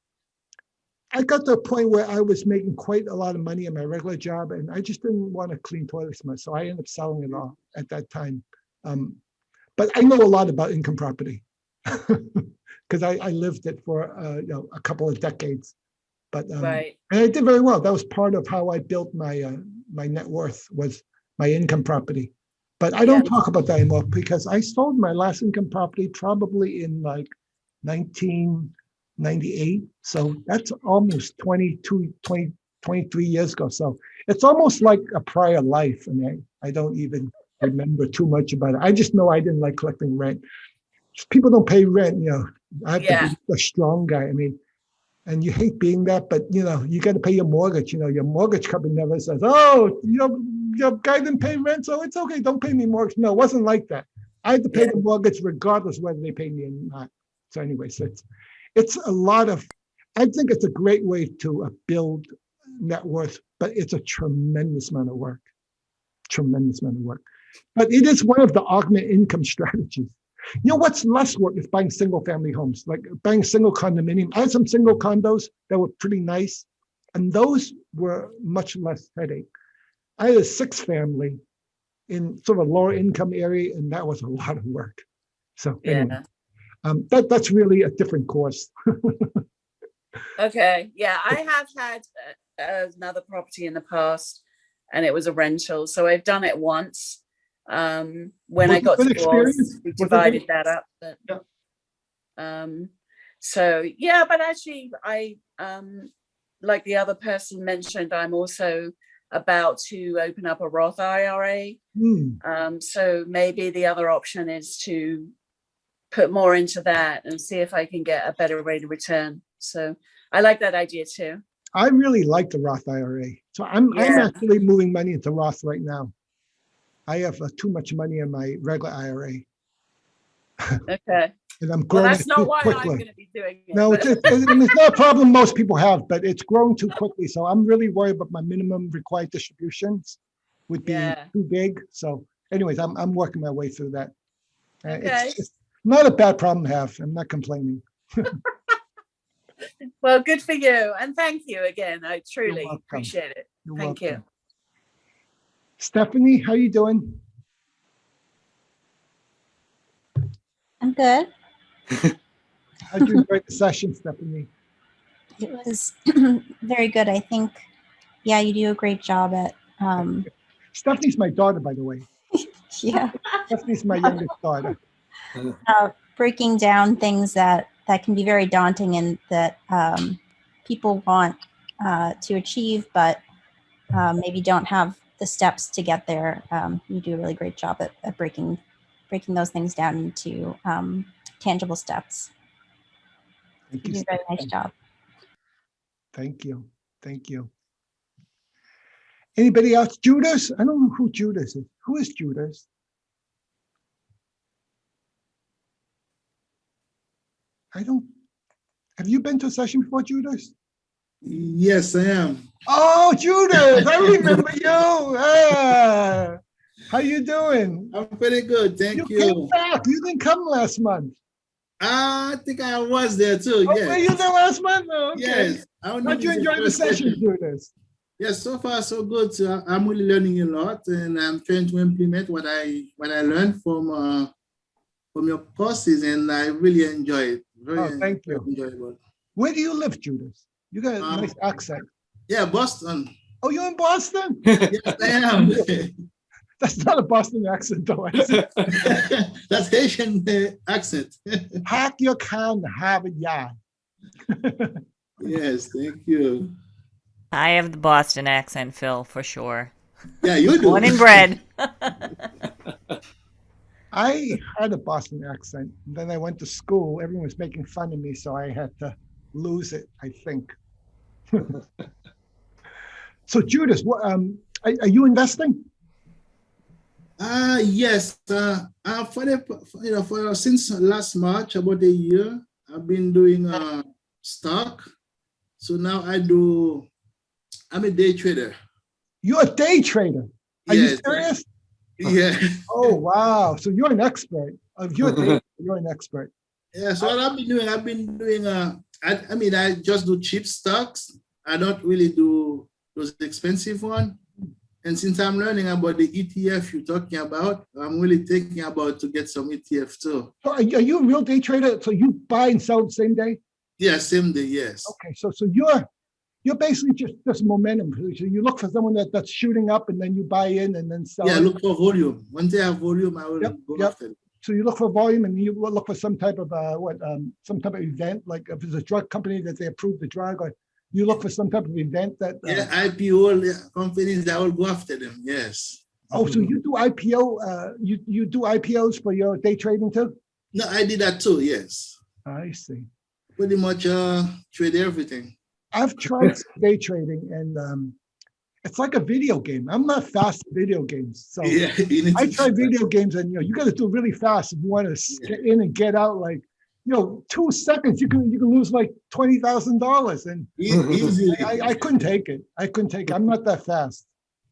I got to a point where I was making quite a lot of money in my regular job, and I just didn't want to clean toilets much. So I ended up selling it all at that time. But I know a lot about income property because I lived it for a couple of decades. But and I did very well. That was part of how I built my my net worth, was my income property. But I don't talk about that anymore because I sold my last income property probably in like 1998. So that's almost 23 years ago. So it's almost like a prior life. I mean, I don't even remember too much about it. I just know I didn't like collecting rent. People don't pay rent, I have to be a strong guy. I mean, and you hate being that, but you got to pay your mortgage. Your mortgage company never says, "Oh, your guy didn't pay rent, so it's okay, don't pay me mortgage." No, it wasn't like that. I had to pay the mortgage regardless whether they pay me or not. So anyway, so it's a lot of. I think it's a great way to build net worth, but it's a tremendous amount of work. Tremendous amount of work, but it is one of the augment income strategies. What's less work is buying single family homes, like buying single condominium. I had some single condos that were pretty nice, and those were much less headache. I had a 6-family in sort of a lower income area, and that was a lot of work. So anyway, that's really a different course. Okay. Yeah, I have had another property in the past, and it was a rental. So I've done it once. When I got divorced, we divided that up. But, so yeah, but actually, I like the other person mentioned, I'm also about to open up a Roth IRA. So maybe the other option is to put more into that and see if I can get a better rate of return. So I like that idea too. I really like the Roth IRA. So I'm actually moving money into Roth right now. I have too much money in my regular IRA. Okay. And I'm growing that's not why quickly. I'm going to be doing it. No, it's not a problem most people have, but it's grown too quickly. So I'm really worried about my minimum required distributions would be too big. So anyways, I'm working my way through that. Okay. It's not a bad problem to have. I'm not complaining. Well, good for you. And thank you again. I truly appreciate it. Thank you. Stephanie, how you doing? I'm good. How'd you enjoy the session, Stephanie? It was very good. I think, you do a great job at. Stephanie's my daughter, by the way. Yeah. Stephanie's my youngest daughter. Breaking down things that can be very daunting and that people want to achieve, but maybe don't have the steps to get there. You do a really great job at breaking those things down into tangible steps. Thank You you. do a very nice job. Thank you. Thank you. Anybody else? Judas? I don't know who Judas is. Who is Judas? I don't. Have you been to a session before, Judas? Yes, I am. Oh, Judas! I remember you. Ah, how you doing? I'm pretty good, thank you. You came back. You didn't come last month. I think I was there too. Oh, Yes. were you there last month? Oh, okay. Yes. How'd you enjoy the session, Judas? Yes, so far so good. So I'm really learning a lot, and I'm trying to implement what I learned from your courses, and I really enjoy it. Thank you. Enjoyable. Where do you live, Judas? You got a nice accent. Yeah, Boston. Oh, you're in Boston? Yes, I am. That's not a Boston accent, though. That's Haitian accent. Hack your can have it, yeah. Yes, thank you. I have the Boston accent, Phil, for sure. Yeah, you do. Born and bred. I had a Boston accent. Then I went to school. Everyone was making fun of me, so I had to lose it, I think. So, Judas, what, are you investing? Yes. For since last March, about a year, I've been doing stock. So now I'm a day trader. You're a day trader. Are you serious? Yeah. Oh, wow. So you're an expert. If you're a day trader, you're an expert. Yeah. So what I've been doing, I just do cheap stocks. I don't really do those expensive ones. And since I'm learning about the ETF you're talking about, I'm really thinking about to get some ETF too. So are you a real day trader? So you buy and sell the same day? Yeah, same day, yes. Okay, so you're basically just momentum. So you look for someone that's shooting up, and then you buy in and then sell. Yeah, it. look for volume. Once they have volume, I will go after it. So you look for volume, and you look for some type of some type of event, like if it's a drug company that they approve the drug, or you look for some type of event that. IPO companies that will go after them. Yes. Oh, so you do IPO? You do IPOs for your day trading too? No, I did that too. Yes. I see. Pretty much trade everything. I've tried day trading, and it's like a video game. I'm not fast at video games, so yeah, I try video games, and you got to do really fast if you want to get in and get out. Like 2 seconds, you can lose like $20,000, and easily. I couldn't take it. I'm not that fast.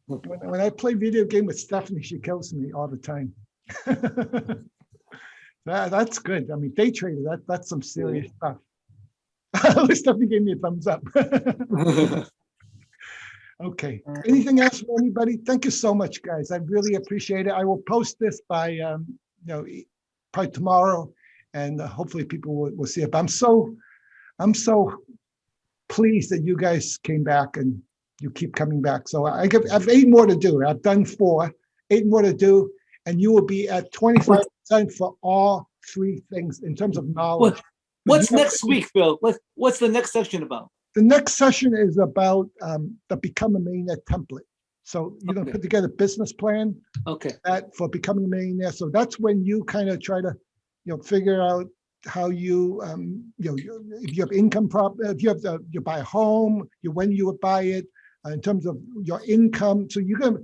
When I play video game with Stephanie, she kills me all the time. That's good. I mean, day trader, that's some serious stuff. Stephanie gave me a thumbs up. Okay. Anything else from anybody? Thank you so much, guys. I really appreciate it. I will post this by probably tomorrow, and hopefully people will see it. But I'm so pleased that you guys came back and you keep coming back. So I have 8 more to do. I've done 4, 8 more to do, and you will be at 25% for all 3 things in terms of knowledge. What's next week, Phil? What's the next section about? The next session is about the Become a Millionaire template. So you're going to put together a business plan for becoming a millionaire. So that's when you kind of try to, figure out how you, if you have income if you have you buy a home, when you would buy it, in terms of your income. So you're going to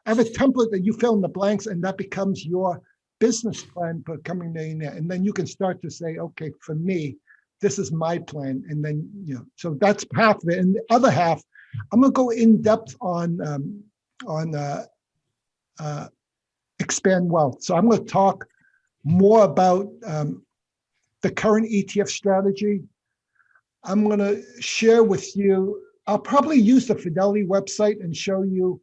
have a template that you fill in the blanks, and that becomes your business plan for becoming a millionaire. And then you can start to say, okay, for me, this is my plan. And then, so that's half of it. And the other half, I'm going to go in depth on expand wealth. So I'm going to talk more about the current ETF strategy. I'm going to share with you, I'll probably use the Fidelity website and show you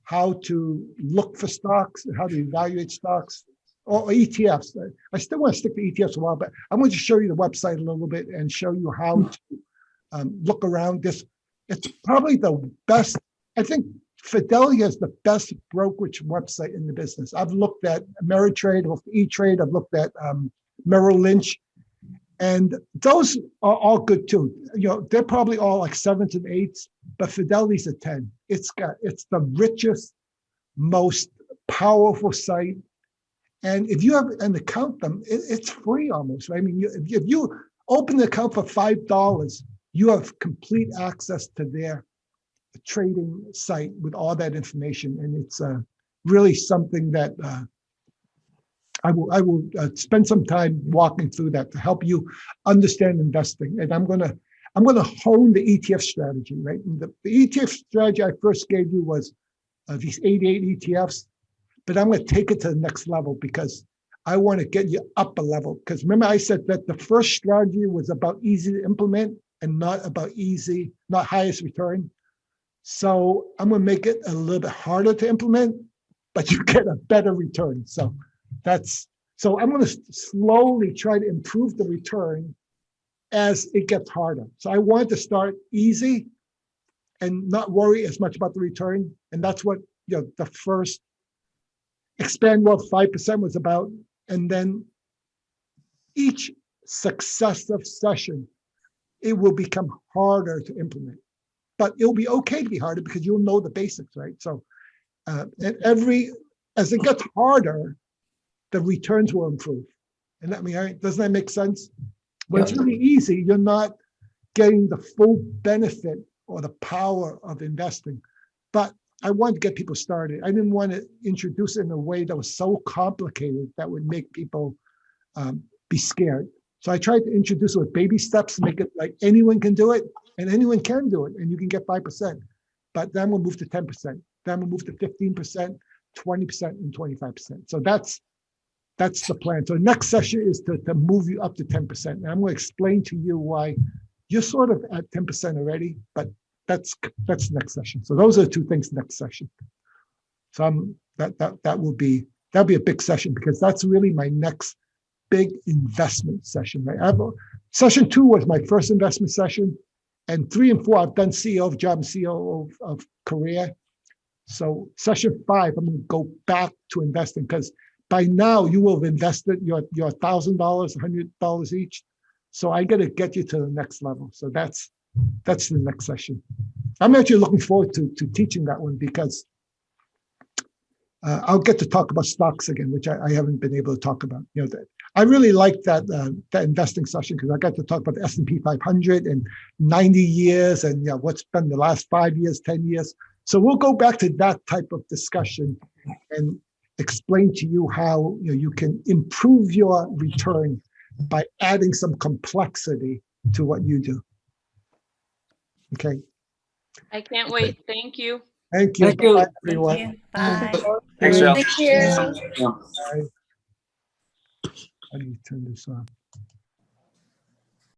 how to look for stocks, how to evaluate stocks, or ETFs. I still want to stick to ETFs a while, but I want to show you the website a little bit and show you how to look around this. It's probably the best. I think Fidelity has the best brokerage website in the business. I've looked at Ameritrade, I've looked at E-Trade, I've looked at Merrill Lynch, and those are all good too. You know, they're probably all like 7s and 8s, but Fidelity's a 10. It's the richest, most powerful site. And if you have an account them, it's free almost, right? I mean, if you open an account for $5, you have complete access to their trading site with all that information. And it's really something that I will spend some time walking through that to help you understand investing. And I'm gonna hone the ETF strategy, right? And the ETF strategy I first gave you was these 88 ETFs, but I'm gonna take it to the next level because I want to get you up a level. Because remember I said that the first strategy was about easy to implement and not about easy, not highest return. So I'm gonna make it a little bit harder to implement, but you get a better return. So I'm going to slowly try to improve the return as it gets harder. So I want to start easy and not worry as much about the return. And that's what the first Expand Wealth 5% was about. And then each successive session, it will become harder to implement. But it'll be okay to be harder because you'll know the basics, right? So as it gets harder, the returns will improve. And doesn't that make sense? When it's really easy, you're not getting the full benefit or the power of investing. But I wanted to get people started. I didn't want to introduce it in a way that was so complicated that would make people be scared. So I tried to introduce it with baby steps, make it like anyone can do it, and anyone can do it, and you can get 5%. But then we'll move to 10%. Then we'll move to 15%, 20%, and 25%. So that's the plan. So the next session is to move you up to 10%. And I'm going to explain to you why you're sort of at 10% already, but that's the next session. So those are the two things next session. So that'll be a big session because that's really my next big investment session. Right? Session 2 was my first investment session, and 3 and 4 I've done CEO of job and CEO of career. So session 5 I'm going to go back to investing because by now you will have invested your $1,000, $100 each. So I got to get you to the next level. So that's the next session. I'm actually looking forward to teaching that one because I'll get to talk about stocks again, which I haven't been able to talk about. I really like that investing session because I got to talk about the S&P 500 and 90 years and what's been the last 5 years, 10 years. So we'll go back to that type of discussion and explain to you how you can improve your return by adding some complexity to what you do. Okay. I can't wait. Thank you. Thank you. Thank you. Bye, everyone. Thank you. Bye. Thanks, Al. Thank you. Bye. How do you turn this off?